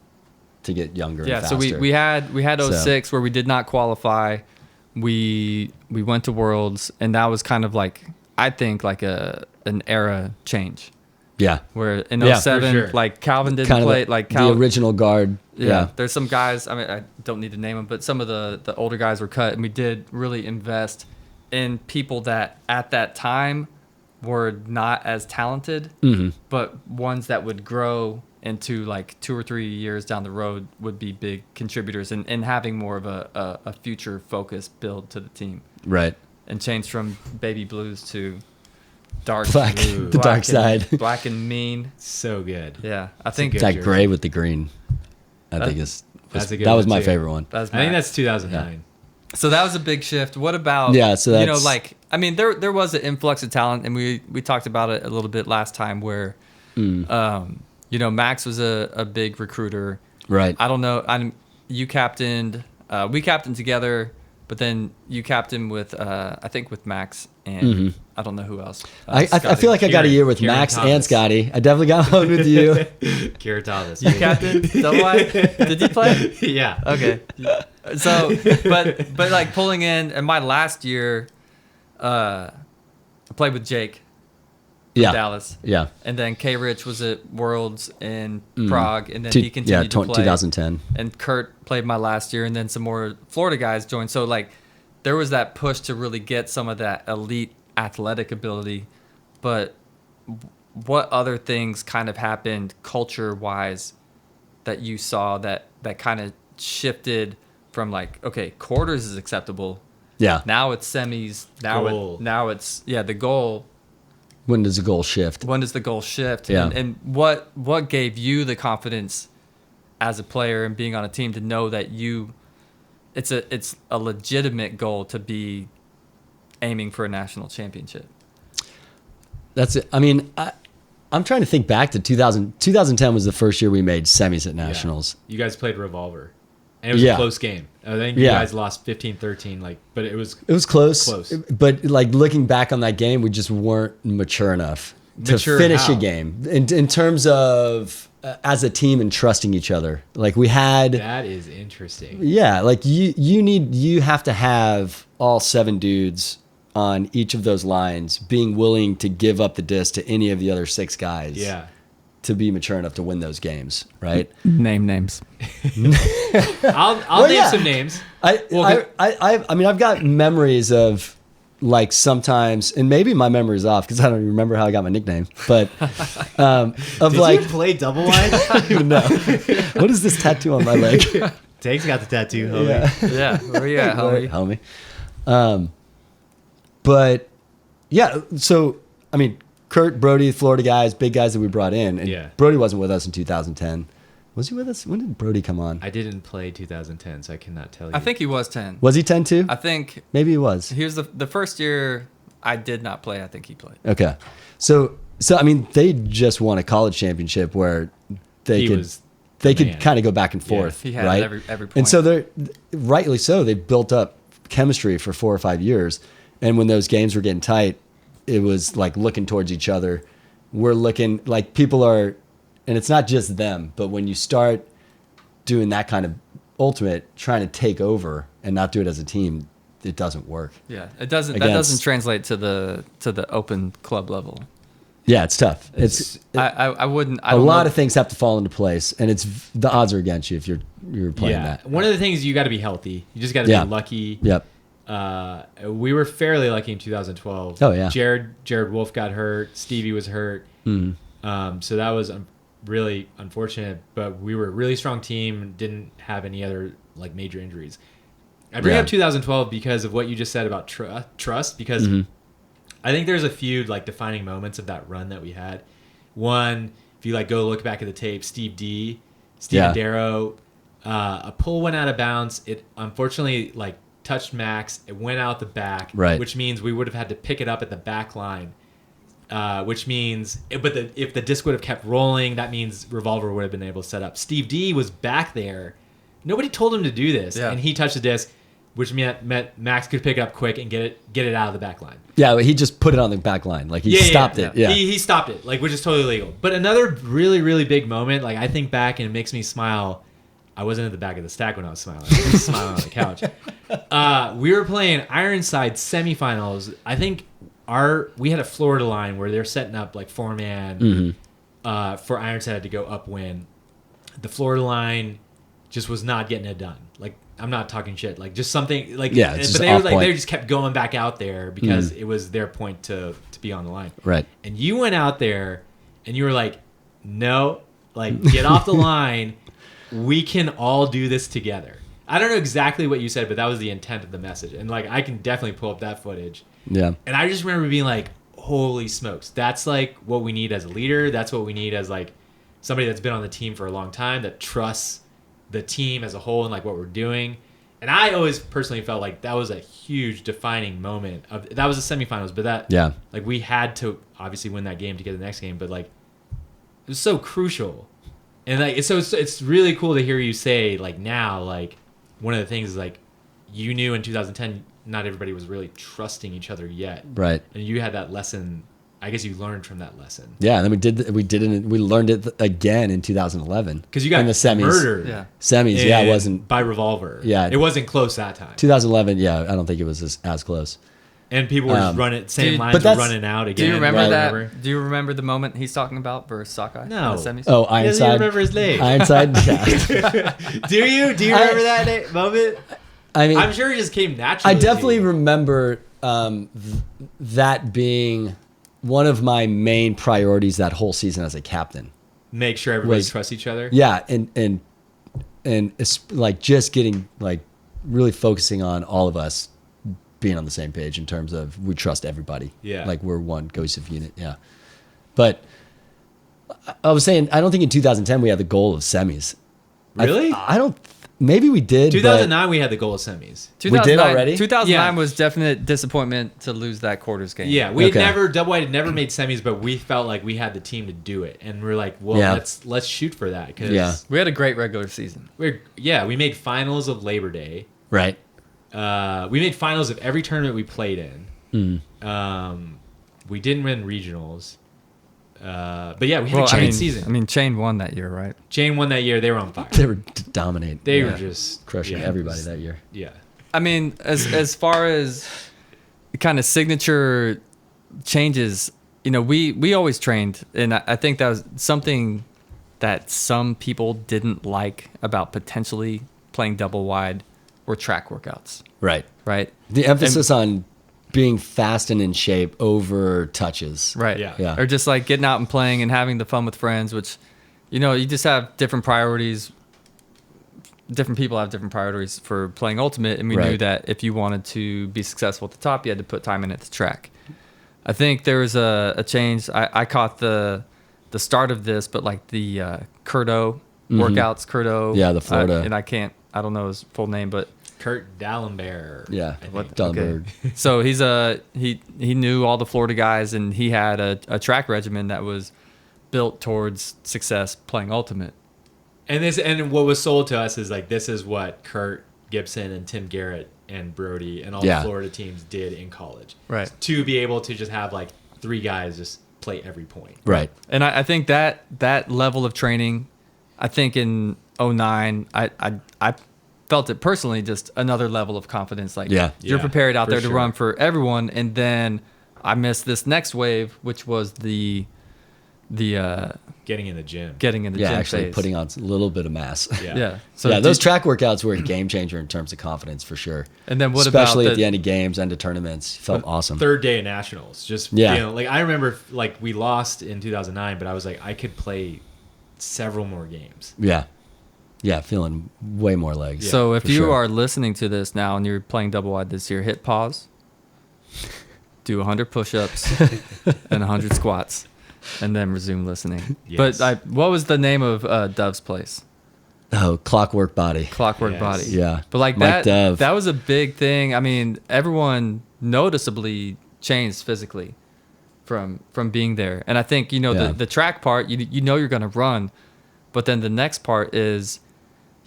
younger. Yeah. And So faster. we had 06 where we did not qualify. We went to Worlds, and that was kind of like, I think, like an era change. Yeah. Where in Yeah, 07, for sure. like Calvin didn't Kind of play. the original guard. Yeah, there's some guys. I mean, I don't need to name them, but some of the older guys were cut, and we did really invest in people that at that time were not as talented, but ones that would grow into like 2 or 3 years down the road would be big contributors, and having more of a future focused build to the team. Right. And change from baby blues to dark Black, blue, the dark and, side. black and mean. So good. Yeah, I think It's that jersey. gray with the green. I think that's a good that was one, my too. favorite one. that's I think Max. that's 2009. So that was a big shift. What about, Yeah, so that's- like, I mean, there was an influx of talent, and we talked about it a little bit last time where, Max was a big recruiter. Right. I don't know. You captained, we captained together, but then you captained with, I think with Max and I don't know who else. I Scotty. feel like I got a year with Kieran Max and Thomas. Scotty. I definitely got one with you. Kira Thomas. You captained Doublewide? Did you play? Yeah. Okay. So, but like pulling in my last year, I played with Jake from Yeah. Dallas. Yeah. And then K Rich was at Worlds in Prague, and then he continued to play. 2010. And Kurt played my last year, and then some more Florida guys joined. So like there was that push to really get some of that elite athletic ability. But what other things kind of happened culture-wise that you saw that kind of shifted from like, okay, quarters is acceptable. Yeah. Now it's semis. Goal. Now it's the goal. When does the goal shift? When does the goal shift? Yeah. And what gave you the confidence as a player and being on a team to know that it's a legitimate goal to be aiming for a national championship? That's it. I mean, I'm trying to think back to 2010 was the first year we made semis at nationals. You guys played Revolver. And it was Yeah. a close game. I think you Yeah. guys lost 15-13, but it was It was close. Close. But like looking back on that game, we just weren't mature enough to Mature finish how? a game in terms of as a team and trusting each other. Like we had. that is interesting. Yeah, like you have to have all 7 dudes on each of those lines being willing to give up the disc to any of the other 6 guys. Yeah. To be mature enough to win those games, right? Name names. I'll name yeah. some names. I mean, I've got memories of like sometimes, and maybe my memory's off because I don't even remember how I got my nickname, but of Did like, you play double wide? I don't even know. What is this tattoo on my leg? Tank's got the tattoo, homie. Yeah. Where you at, homie? Homie. But yeah, so I mean, Kurt, Brody, Florida guys, big guys that we brought in, and Yeah. Brody wasn't with us in 2010. Was he with us? When did Brody come on? I didn't play 2010, so I cannot tell you. I think he was 10. Was he 10 too? I think Maybe he was. here's the first year I did not play. I think he played. Okay. So I mean, they just won a college championship where they He could was they the could man. kind of go back and forth, He had right? every point. And so they're rightly so. They built up chemistry for 4 or 5 years, and when those games were getting tight, it was like looking towards each other. We're looking like people are, and it's not just them, but when you start doing that kind of Ultimate trying to take over and not do it as a team, it doesn't work. Yeah, it doesn't. That doesn't translate to the open club level. Yeah, it's tough. I wouldn't. A lot of things have to fall into place, and the odds are against you if you're playing that. One of the things, you got to be healthy. You just got to be lucky. Yep. We were fairly lucky in 2012. Oh yeah. Jared Wolf got hurt. Stevie was hurt. So that was really unfortunate. But we were a really strong team. Didn't have any other like major injuries. I bring up 2012 because of what you just said about trust. Because I think there's a few like defining moments of that run that we had. One, if you like go look back at the tape, Steve Darrow, a pull went out of bounds. It unfortunately like touched Max. It went out the back, which means we would have had to pick it up at the back line. Which means, if the disc would have kept rolling, that means Revolver would have been able to set up. Steve D was back there. Nobody told him to do this, and he touched the disc, which meant Max could pick it up quick and get it out of the back line. Yeah, but he just put it on the back line. Like he stopped it. Yeah. He stopped it, like, which is totally legal. But another really, really big moment, like I think back and it makes me smile. I wasn't at the back of the stack when I was smiling. I was smiling on the couch. We were playing Ironside semifinals. I think we had a Florida line where they're setting up like 4-man for Ironside to go upwind. The Florida line just was not getting it done. Like, I'm not talking shit. Like, just something like, yeah. But they just kept going back out there because it was their point to be on the line. Right. And you went out there and you were like, no, like, get off the line. We can all do this together. I don't know exactly what you said, but that was the intent of the message. And like, I can definitely pull up that footage. Yeah. And I just remember being like, holy smokes, that's like what we need as a leader. That's what we need as like somebody that's been on the team for a long time, that trusts the team as a whole and like what we're doing. And I always personally felt like that was a huge defining moment that was the semifinals, but like we had to obviously win that game to get the next game, but like it was so crucial. And like it's really cool to hear you say like now, like one of the things is like you knew in 2010 not everybody was really trusting each other yet. Right. And you had that lesson. I guess you learned from that lesson. Yeah, and then we learned it again in 2011. Because you got in the semis. Murdered. Yeah. Semis, it wasn't by Revolver. Yeah. It wasn't close that time. 2011, yeah, I don't think it was as close. And people were just running, same lines were running out again. Do you remember that? Do you remember the moment he's talking about versus Sockeye? No. In the semis? Oh, Ironside. He doesn't remember his name. Ironside, yeah. Do you remember that moment? I mean, I'm sure it just came naturally. I definitely remember that being one of my main priorities that whole season as a captain. Make sure everybody trusts each other. Yeah, and it's like just getting like really focusing on all of us being on the same page in terms of we trust everybody. Yeah, like we're one cohesive unit. Yeah, but I was saying I don't think in 2010 we had the goal of semis. Really? I don't. Maybe we did. 2009 we had the goal of semis. We did already? 2009 was definite disappointment to lose that quarters game. Yeah, we Doublewide had never made semis, but we felt like we had the team to do it, and we're like, well, let's shoot for that because we had a great regular season. We made finals of Labor Day. Right. We made finals of every tournament we played in. We didn't win regionals. But yeah, we had a great season. I mean, Chain won that year, right? Chain won that year. They were on fire. They were dominating. They were just crushing everybody that year. Yeah. I mean, as far as kind of signature changes, you know, we always trained, and I think that was something that some people didn't like about potentially playing double wide were track workouts. Right. Right. The emphasis on being fast and in shape over touches. Right. Yeah. Or just like getting out and playing and having the fun with friends, which, you know, you just have different priorities. Different people have different priorities for playing Ultimate. And we knew that if you wanted to be successful at the top, you had to put time in at the track. I think there was a change. I caught the start of this, but like the Curdo workouts, Curdo. Yeah, the Florida. And I don't know his full name, but Kurt Dallenberg. Yeah, Dallenberg. Okay. So he knew all the Florida guys, and he had a track regimen that was built towards success playing Ultimate. And what was sold to us is like this is what Kurt Gibson and Tim Garrett and Brody and all the Florida teams did in college. Right. To be able to just have like three guys just play every point. Right. And I think that level of training, I think in 2009, felt it personally, just another level of confidence. Like Yeah. you're prepared out for there to sure. run for everyone. And then I missed this next wave, which was the Getting in the gym. getting in the Yeah, gym actually phase. putting on a little bit of mass. Yeah. So yeah, those track workouts were a game changer in terms of confidence for sure. And then what especially about at the end of games, end of tournaments, felt awesome. Third day of nationals, just Yeah. feeling, like I remember like we lost in 2009, but I was like I could play several more games. Yeah, feeling way more legs. So if for you sure. are listening to this now and you're playing double wide this year, hit pause, do 100 push-ups and 100 squats, and then resume listening. Yes. But what was the name of Dove's place? Clockwork Body. Clockwork Yes. Body. Yeah. But like Mike Dove. that was a big thing. I mean, everyone noticeably changed physically from being there. And I think, Yeah. the track part, you know you're going to run, but then the next part is,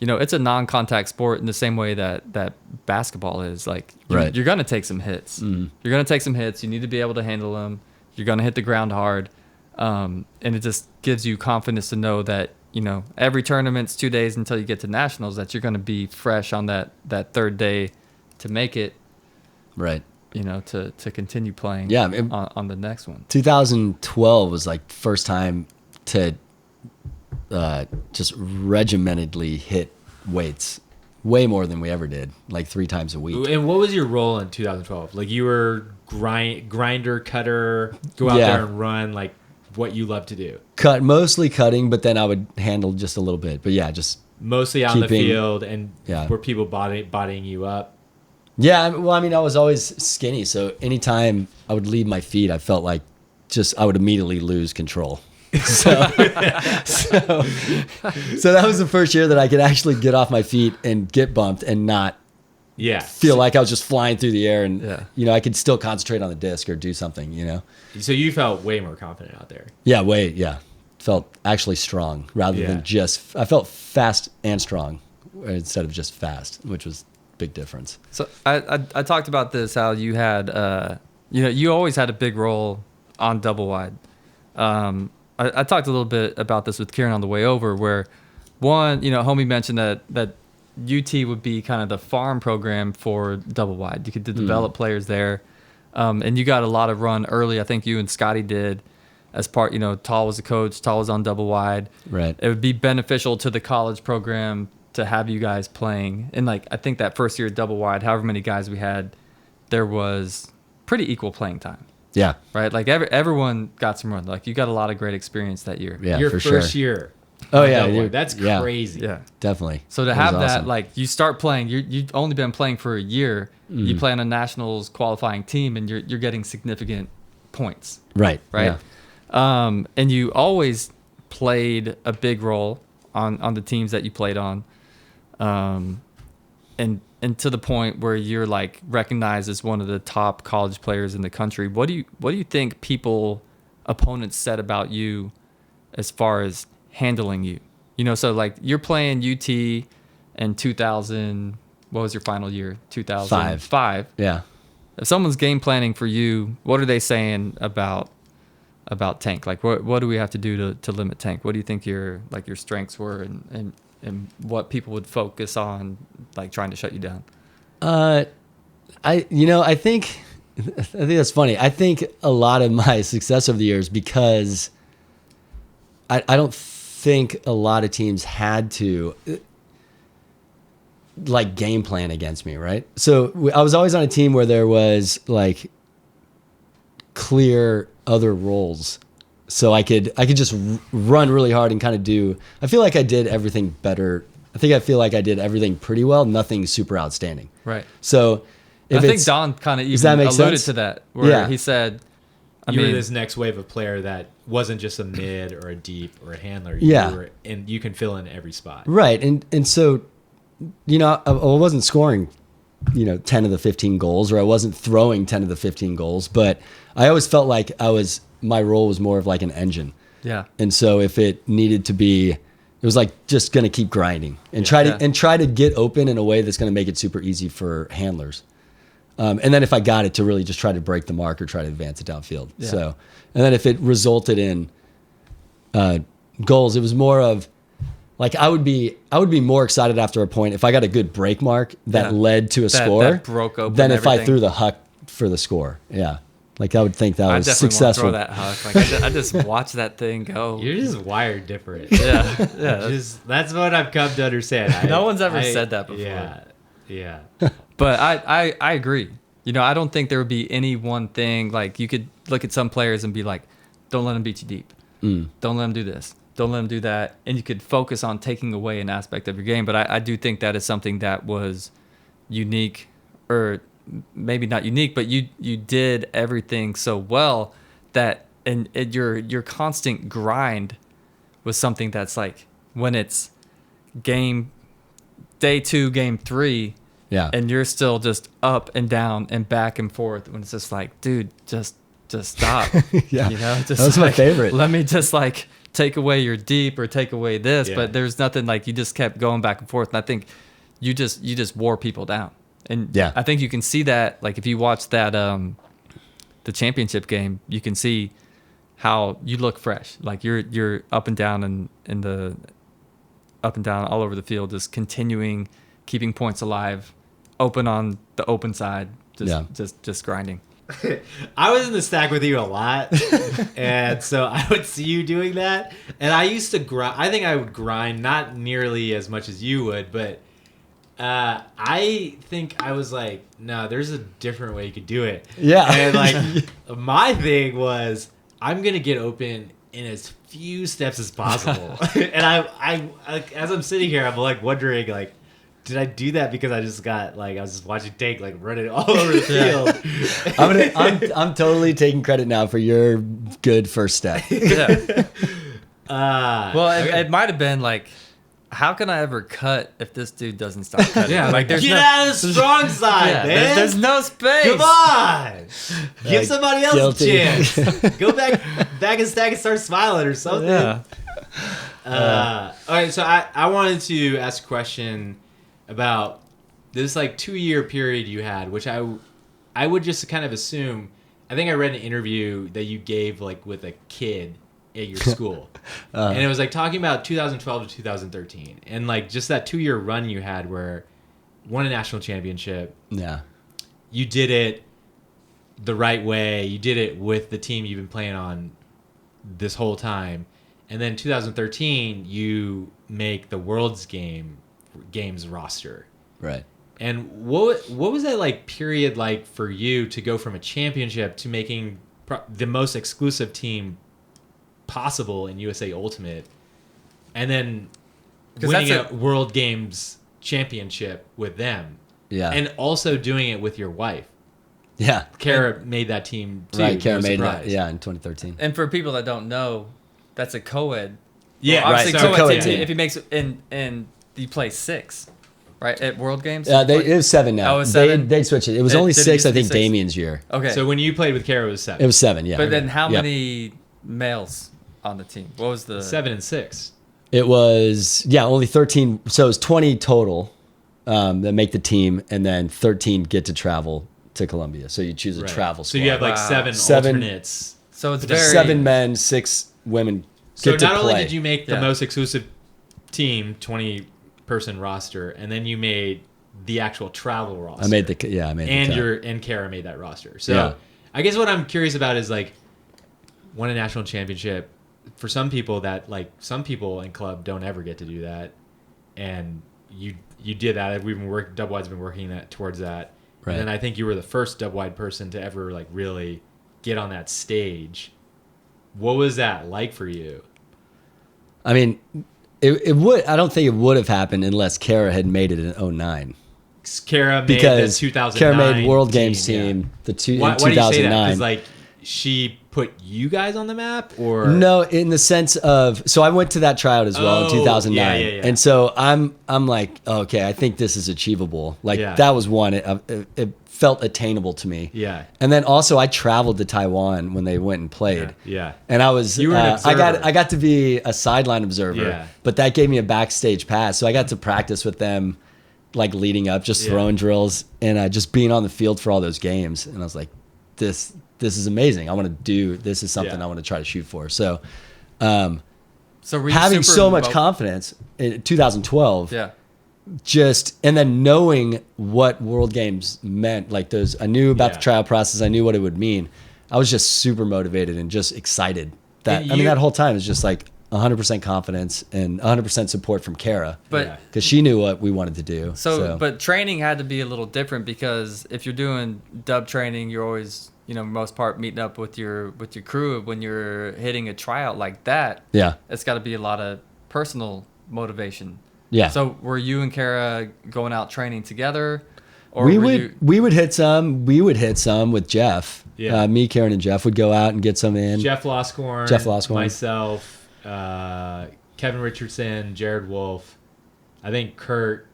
it's a non-contact sport in the same way that basketball is. Like, Right. you're going to take some hits. You're going to take some hits. You need to be able to handle them. You're going to hit the ground hard. And it just gives you confidence to know that, every tournament's 2 days until you get to nationals, that you're going to be fresh on that third day to make it, Right. to continue playing Yeah, on the next one. 2012 was like first time to just regimentedly hit weights way more than we ever did, like 3 times a week. And what was your role in 2012? Like you were grinder, cutter, go out Yeah. there and run, like what you love to do. Mostly cutting, but then I would handle just a little bit. But yeah, just Mostly out in the Keeping- field, and Yeah. were people bodying you up? yeah. Well, I mean, I was always skinny, so anytime I would leave my feet, I felt like I would immediately lose control. So that was the first year that I could actually get off my feet and get bumped and not Yeah. feel like I was just flying through the air, and Yeah. I could still concentrate on the disc or do something. So you felt way more confident out there. Yeah, felt actually strong rather Yeah. than I felt fast and strong instead of just fast, which was a big difference. So I talked about this, how you had, you always had a big role on double wide. I talked a little bit about this with Kiran on the way over, where one, homie mentioned that UT would be kind of the farm program for double wide. You could develop players there. And you got a lot of run early. I think you and Scotty did as part, Tall was a coach, Tall was on double wide. Right. It would be beneficial to the college program to have you guys playing. And I think that first year double wide, however many guys we had, there was pretty equal playing time. Yeah. Right? Like everyone got some run. Like you got a lot of great experience that year. Yeah, Your for first sure. year. Oh on yeah, double you- wide. That's yeah. crazy. Yeah. Definitely. So to It have was that, awesome. like you start playing, you've only been playing for a year. Mm-hmm. You play on a nationals qualifying team, and you're getting significant points, Right. right? Yeah. And you always played a big role on the teams that you played on, and to the point where you're like recognized as one of the top college players in the country. What do you think opponents said about you as far as handling you? So like you're playing UT in 2000. What was your final year? 2005. Yeah. If someone's game planning for you, what are they saying about Tank? Like what do we have to do to limit Tank? What do you think your strengths were, and what people would focus on, like trying to shut you down? I think that's funny. I think a lot of my success over the years, because I don't think a lot of teams had to like game plan against me, right? So I was always on a team where there was like clear other roles, so I could just run really hard and kind of do. I feel like I did everything better. I feel like I did everything pretty well. Nothing super outstanding. Right. So I think Don kind of even that make alluded sense? to that, where Yeah. he said, You were this next wave of player that wasn't just a mid or a deep or a handler. And you can fill in every spot. Right. And so, I wasn't scoring, 10 of the 15 goals, or I wasn't throwing 10 of the 15 goals, but I always felt like my role was more of like an engine. yeah, And so if it needed to be, it was like just going to keep grinding and try to get open in a way that's going to make it super easy for handlers. And then if I got it, to really just try to break the mark or try to advance it downfield. Yeah. So, and then if it resulted in goals, it was more of, Like I would be more excited after a point if I got a good break mark that led to a score that broke open than if I everything. threw the huck for the score. Yeah. Like I would think that I was definitely successful. want to throw that huck. Like I just watch that thing go. You're just wired different. Yeah. That's what I've come to understand. No one's ever said that before. Yeah. But I agree. You know, I don't think there would be any one thing. Like you could look at some players and be like, don't let them beat you deep. Don't let them do this. Don't let them do that. And you could focus on taking away an aspect of your game. But I do think that is something that was unique, or maybe not unique, but you did everything so well that your constant grind was something that's like when it's day 2, game 3, and you're still just up and down and back and forth, when it's just like, dude, just stop. Yeah. You know, just that was my favorite. Let me just like take away your deep or take away this, but there's nothing, like you just kept going back and forth. And I think you just wore people down. And I think you can see that, like if you watch that the championship game, you can see how you look fresh. Like you're up and down and up and down all over the field, just continuing, keeping points alive, open on the open side, just grinding. I was in the stack with you a lot, and so I would see you doing that. And I used to grind. I think I would grind not nearly as much as you would, but I think I was like, no, there's a different way you could do it. Yeah. And like my thing was, I'm gonna get open in as few steps as possible. And I as I'm sitting here, I'm like wondering, like, did I do that because I just got like I was just watching Tank like running all over the field? I'm totally taking credit now for your good first step. Yeah. Well, it might have been like, how can I ever cut if this dude doesn't stop cutting? Yeah, like get out of the strong side, man. There's no space. Come on, give somebody else guilty. a chance. Go back and stack and start smiling or something. Yeah. All right, so I wanted to ask a question about this like 2-year period you had, which I would just kind of assume. I think I read an interview that you gave like with a kid at your school, and it was like talking about 2012 to 2013, and like just that 2-year run you had where won a national championship. Yeah, you did it the right way. You did it with the team you've been playing on this whole time, and then 2013 you make the World's Games roster. right. And what was that like period like for you to go from a championship to making the most exclusive team possible in USA Ultimate, and then winning a World Games championship with them? Yeah, and also doing it with your wife. Yeah, Kara made that team too. right. Kara No made surprise. that. Yeah, in 2013. And for people that don't know, that's a co-ed. Yeah, Well, obviously right. co-ed Co-ed team. team. If he makes and you play 6, right, at World Games. It is 7 now. Oh, it's 7? They switched it. It was Did only it 6. used to I be think 6? Damien's year. Okay. So when you played with Kara, it was 7. It was 7. Yeah. But then how Yep. many males on the team? What was the 7 and 6. It was only 13. So it was 20 total that make the team, and then 13 get to travel to Colombia. So you choose a Right. travel So squad. you have like Wow. 7 alternates. So it's Just very 7 men, 6 women So get to not play. only did you make the Yeah. most exclusive team, 20-person roster, and then you made the actual travel roster. I made the cut. And Kara made that roster. So Yeah. I guess what I'm curious about is like, won a national championship. For some people some people in club don't ever get to do that, and you did that. Doublewide's been working towards that. Right. And then I think you were the first Doublewide person to ever like really get on that stage. What was that like for you? I mean, it would. I don't think it would have happened unless Kara had made it in 2009. Kara made Because the 2009 Kara made World Games yeah. team in Why do you say that? 2009. Because like she put you guys on the map, or No, in the sense of, so I went to that tryout as well in Oh, 2009, yeah. and so I'm like, okay, I think this is achievable. Like Yeah. that was one. It felt attainable to me. Yeah. And then also I traveled to Taiwan when they went and played. Yeah. And I was You were an observer. I got to be a sideline observer. Yeah. But that gave me a backstage pass, so I got to practice with them, like leading up, just throwing drills and just being on the field for all those games. And I was like, this is amazing. I want to do this. Is something I want to try to shoot for. So, So were you having super so much confidence in 2012. Yeah. And then knowing what World Games meant, like I knew about the trial process, I knew what it would mean. I was just super motivated and just excited. That whole time is just like 100% confidence and 100% support from Kara, because she knew what we wanted to do. So, but training had to be a little different, because if you're doing dub training, you're always, most part meeting up with your crew. When you're hitting a tryout like that, it's got to be a lot of personal motivation. Yeah. So were you and Kara going out training together? Or we would hit some with Jeff. Yeah. Me, Karen, and Jeff would go out and get some in. Jeff Loscorn, myself, Kevin Richardson, Jared Wolf, I think Kurt.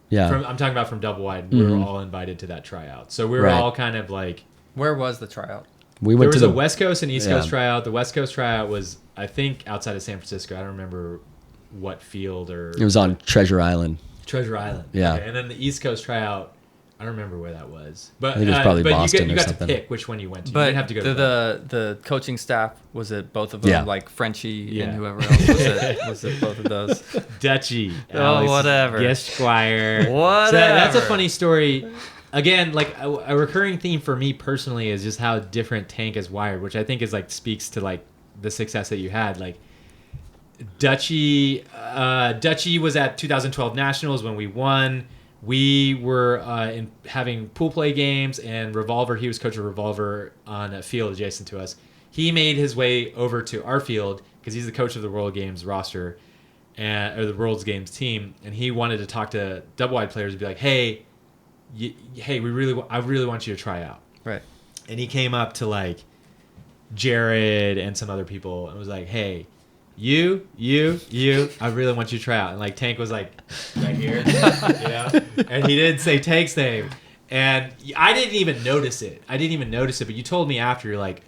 Yeah. I'm talking about from Doublewide. We were all invited to that tryout. So we were all kind of like... Where was the tryout? We went there was a West Coast and East Coast tryout. The West Coast tryout was, I think, outside of San Francisco. I don't remember what field or... It was on Treasure Island. Yeah. Okay. And then the East Coast tryout, I don't remember where that was. But I think it was probably Boston you or got something. to pick which one you went to. But you didn't have to go to the coaching staff, was it both of them? Yeah. Like Frenchie and whoever else? Was it both of those? Dutchy. Oh, whatever. Guest Squire. Whatever. So that's a funny story. Again, like a recurring theme for me personally is just how different Tank is wired, which I think is like speaks to like the success that you had. Like Dutchy was at 2012 Nationals when we won. We were having pool play games, and Revolver, he was coach of Revolver on a field adjacent to us. He made his way over to our field because he's the coach of the World Games roster, or the World Games team, and he wanted to talk to Doublewide players and be like, hey, I really want you to try out. Right. And he came up to like Jared and some other people and was like, hey, you, I really want you to try out. And like Tank was like right here, and he didn't say Tank's name. And I didn't even notice it. But you told me after, you're like,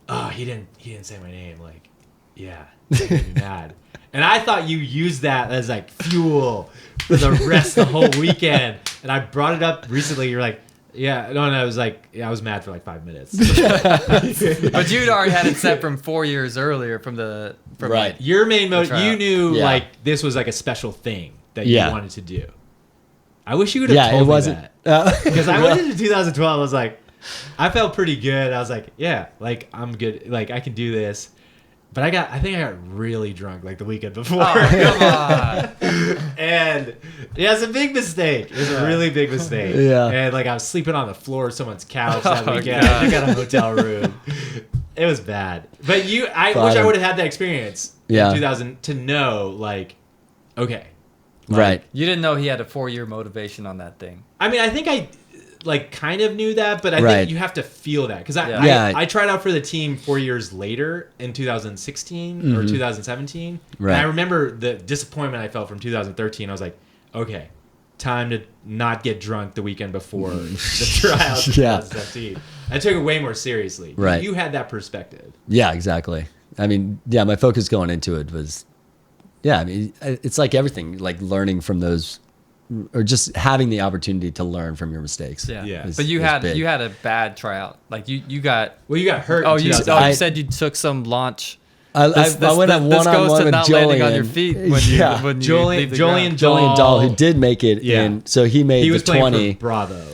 oh, he didn't say my name. Like, yeah, that made me mad. And I thought you used that as like fuel for the rest of the whole weekend. And I brought it up recently. You're like, yeah, no, I was like, I was mad for like 5 minutes. But you'd already had it set from 4 years earlier from right. Like, your main motive. You knew Yeah. this was like a special thing that Yeah. you wanted to do. I wish you would have told me that. Because I went into 2012, I was like, I felt pretty good. I was like, yeah, like I'm good. Like I can do this. But I think I got really drunk like the weekend before. Oh, come on. And yeah, it's a big mistake. It's a really big mistake. Yeah. And like I was sleeping on the floor of someone's couch that weekend. I got a hotel room. It was bad. But I wish I would have had that experience in 2000 to know like, okay. Like, Right. You didn't know he had a 4-year motivation on that thing. I mean, I think I like kind of knew that, but I Right. think you have to feel that because I tried out for the team 4 years later in 2016 or 2017. Right. And I remember the disappointment I felt from 2013. I was like, okay, time to not get drunk the weekend before the trials. Yeah. 2017. I took it way more seriously. Right. You had that perspective. Yeah, exactly. I mean, yeah, my focus going into it was, I mean, it's like everything, like learning from those, or just having the opportunity to learn from your mistakes. Yeah. But you had a bad tryout. Like you got. Well, you got hurt. Oh, in you 2000. said you took some launch. I went at this goes one-on-one to with not Julian. landing on your feet when you when you leave the ground. Julian Dahl, who did make it in, so he made He was the playing 20. for Bravo.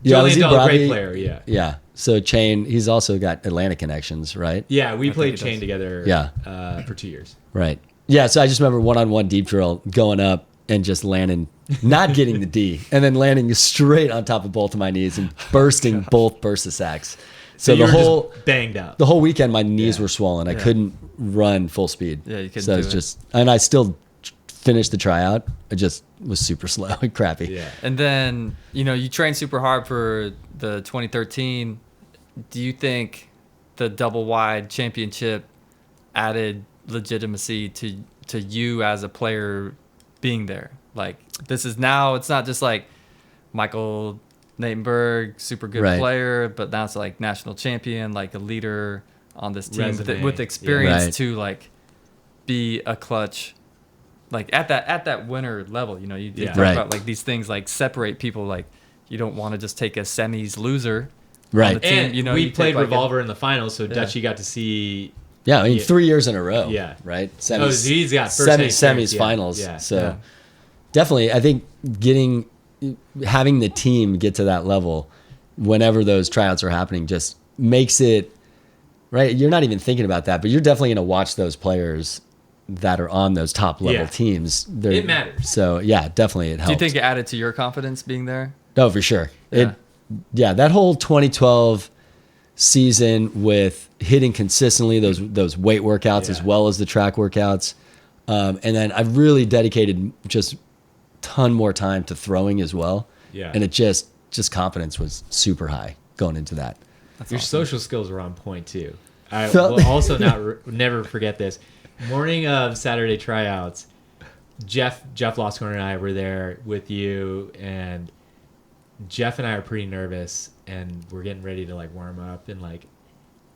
Yeah, was Julian he Dahl, Bravo? great player. Yeah. Yeah. So Chain, he's also got Atlanta connections, right? Yeah, we played he does. chain together. Yeah. For 2 years. Right. Yeah. So I just remember one-on-one deep drill going up and just landing, not getting the D, and then landing straight on top of both of my knees and bursting both bursa sacks. So you the were whole just banged up. the whole weekend, my knees were swollen. I couldn't run full speed. Yeah, you couldn't So do it's it. just, and I still finished the tryout. I just was super slow and crappy. Yeah. And then you trained super hard for the 2013. Do you think the double wide championship added legitimacy to you as a player being there? Like this is now, it's not just like Michael Natenberg, super good player, but now it's like national champion, like a leader on this team with experience Right. to like be a clutch, like at that winner level. You talk Right. about like these things like separate people. Like you don't want to just take a semis loser. Right. On the team, And you we take played like Revolver in the finals, so Dutchy got to see Yeah, I mean, 3 years in a row. Yeah. Right? He's got first-hand semis, experience, finals. Yeah. So definitely, I think having the team get to that level whenever those tryouts are happening just makes it, right? You're not even thinking about that, but you're definitely going to watch those players that are on those top level teams. It matters. So yeah, definitely it helps. Do you think it added to your confidence being there? Oh, for sure. Yeah. That whole 2012 season with hitting consistently those weight workouts as well as the track workouts. And then I've really dedicated just a ton more time to throwing as well. Yeah. And it just confidence was super high going into that. Your social skills were on point too. I will also never forget this. Morning of Saturday tryouts, Jeff Loscorn and I were there with you, and Jeff and I are pretty nervous, and we're getting ready to like warm up, and like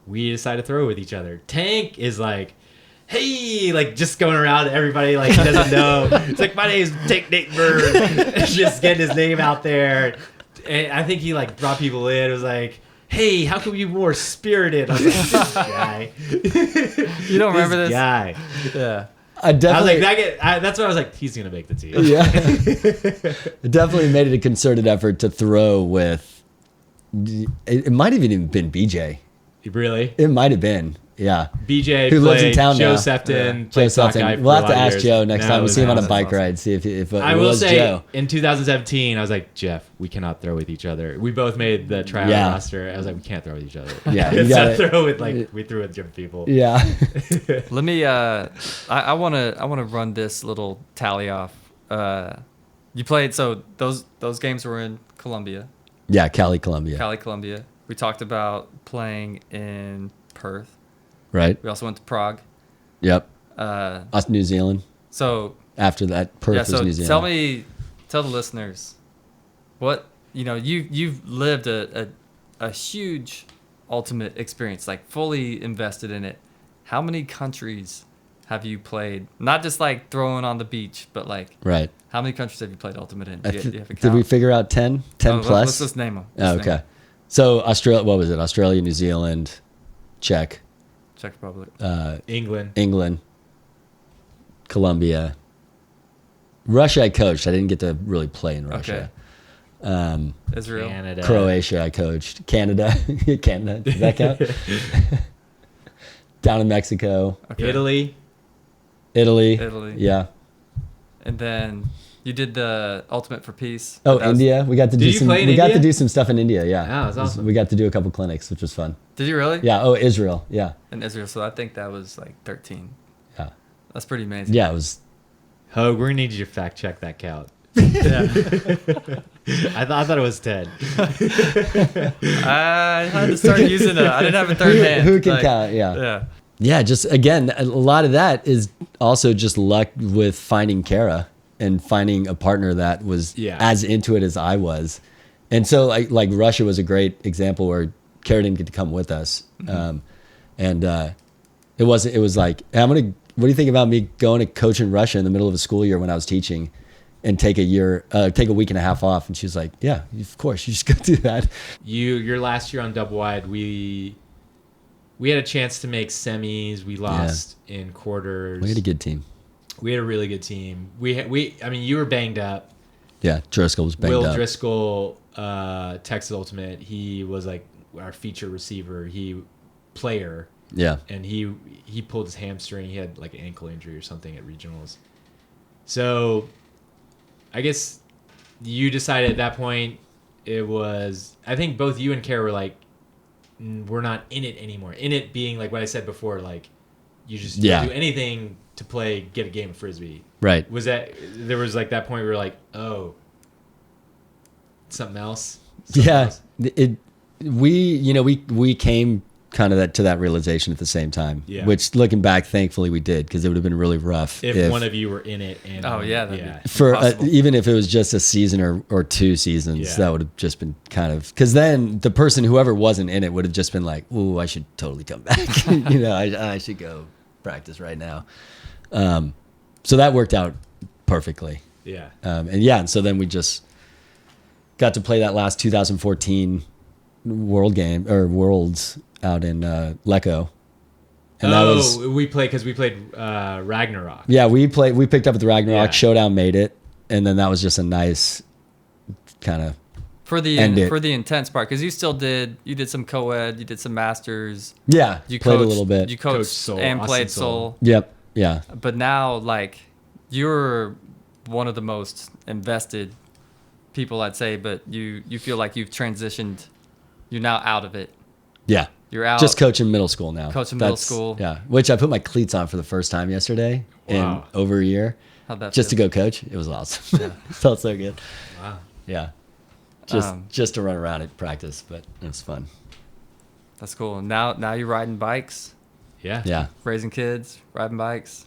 we decide to throw with each other. Tank is like, hey, like just going around to everybody like he doesn't know. It's like, my name's Tank Natenberg. Just getting his name out there. And I think he like brought people in. It was like, hey, how can we be more spirited? I was like, this guy. You don't remember this guy? Yeah. I definitely. I was like, that's why I was like, he's gonna make the team. Yeah. I definitely made it a concerted effort to throw with. It might have even been BJ. Really? It might have been. Yeah. BJ, who lives in town Joe now. Sefton, Joe played sock guy Sefton. for We'll a have to lot of ask years. Joe next time we see him on a bike awesome. ride. See if it I was will say, Joe. in 2017, I was like, Jeff, we cannot throw with each other. We both made the tryout roster. I was like, we can't throw with each other. Yeah, you It's gotta- not throw with we threw with different people. Yeah. Let me. I wanna run this little tally off. You played, so those games were in Columbia, Yeah, Cali, Columbia. Columbia. We talked about playing in Perth. Right. We also went to Prague. Yep. Uh, New Zealand. so After that, Perth yeah. was So New Zealand. tell the listeners what you've lived a huge ultimate experience, like fully invested in it. How many countries have you played? Not just like throwing on the beach, but like Right. how many countries have you played ultimate in? Do you have a Did we count? figure out 10? 10 plus? Let's just name them. Oh, okay. So Australia, what was it? Australia, New Zealand, Czech, Czech Republic. England. Colombia, Russia. I coached. I didn't get to really play in Russia. Israel. Canada. Croatia, I coached. Canada, Canada. Does that count? Down in Mexico, Okay. Italy. Italy. Yeah. And then you did the Ultimate for Peace. Oh, That was- India. We got to do you some. play in We got to India? do some stuff in India. Yeah. Oh, that's awesome. We got to do a couple clinics, which was fun. Did you really? Yeah. Oh, Israel. Yeah. In Israel. So I think that was like 13. Yeah. That's pretty amazing. Yeah. It was. Hogue, we're gonna need you to fact check that count. Yeah. I thought it was 10. I had to start using it. I didn't have a third hand. Who can Like, count? Yeah. Yeah. Yeah, just again, a lot of that is also just luck with finding Kara and finding a partner that was as into it as I was. And so like Russia was a great example where Kara didn't get to come with us. It was like, what do you think about me going to coach in Russia in the middle of a school year when I was teaching and take a week and a half off? And she was like, yeah, of course, you just go do that. Your last year on Doublewide, we had a chance to make semis. We lost in quarters. We had a good team. We had a really good team. I mean, you were banged up. Yeah, Driscoll was banged up. Will Driscoll, Texas Ultimate. He was like our feature receiver. Player. Yeah. And he pulled his hamstring. He had like an ankle injury or something at regionals. So, I guess you decided at that point it was. I think both you and Kara were like, we're not in it anymore. In it being like what I said before, like you just do anything to get a game of Frisbee. Right. Was there was like that point where we were like, oh, something else? We came kind of to that realization at the same time. Yeah. Which looking back, thankfully we did, because it would have been really rough if one of you were in it. And for even if it was just a season or two seasons, that would have just been kind of, because then the person, whoever wasn't in it, would have just been like, "Ooh, I should totally come back." I should go practice right now. So that worked out perfectly. Yeah. And so then we just got to play that last 2014 Worlds out in Lecco, And that was we played Ragnarok. yeah. We picked up with Ragnarok. Yeah. Showdown made it, and then that was just a nice kind of For the End it. for the intense part, because you did some co-ed, you did some masters, yeah. you Played coached, a little bit. you coached Coached Soul, and Austin played Soul. Soul. Yep. Yeah. But now, like, you're one of the most invested people, I'd say. But you feel like you've transitioned. You're now out of it. Yeah. You're out. Just coaching middle school now. Coaching middle school. Yeah. Which I put my cleats on for the first time yesterday Wow. in over a year. How'd that Just to feel? go coach. It was awesome. Felt so good. Wow. Yeah. Um, Just to run around at practice, but it was fun. That's cool. Now you're riding bikes, Yeah. Yeah. raising kids, riding bikes,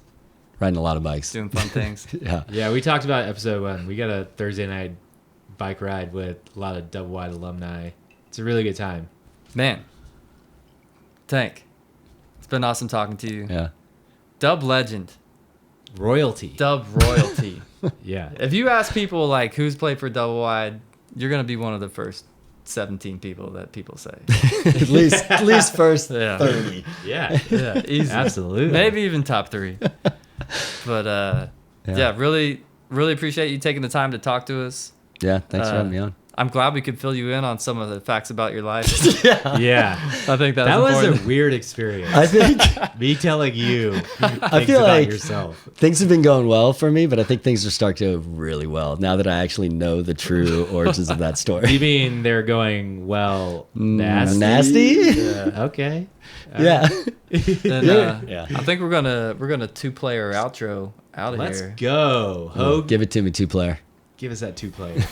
Riding a lot of bikes. doing fun things. Yeah. Yeah, we talked about episode 1. We got a Thursday night bike ride with a lot of Doublewide alumni. It's a really good time. Man, Tank, it's been awesome talking to you. Yeah. Dub legend, Royalty. Dub royalty. Yeah. If you ask people like who's played for Doublewide, you're gonna be one of the first 17 people that people say. at least first Yeah. 30. Yeah. Yeah, easy. Absolutely. Maybe even top 3. But yeah, really appreciate you taking the time to talk to us. Yeah. Thanks for having me on. I'm glad we could fill you in on some of the facts about your life. Yeah. I think That was important. a weird experience. I think Me telling you things feel about like- yourself. things have been going well for me, but I think things are starting to go really well now that I actually know the true origins of that You story. mean they're going well nasty? Nasty? Okay. Yeah. And, Yeah. I think we're gonna 2-player outro out of Let's here. go. Hogue, Give it to me, 2-player. give us that 2-player.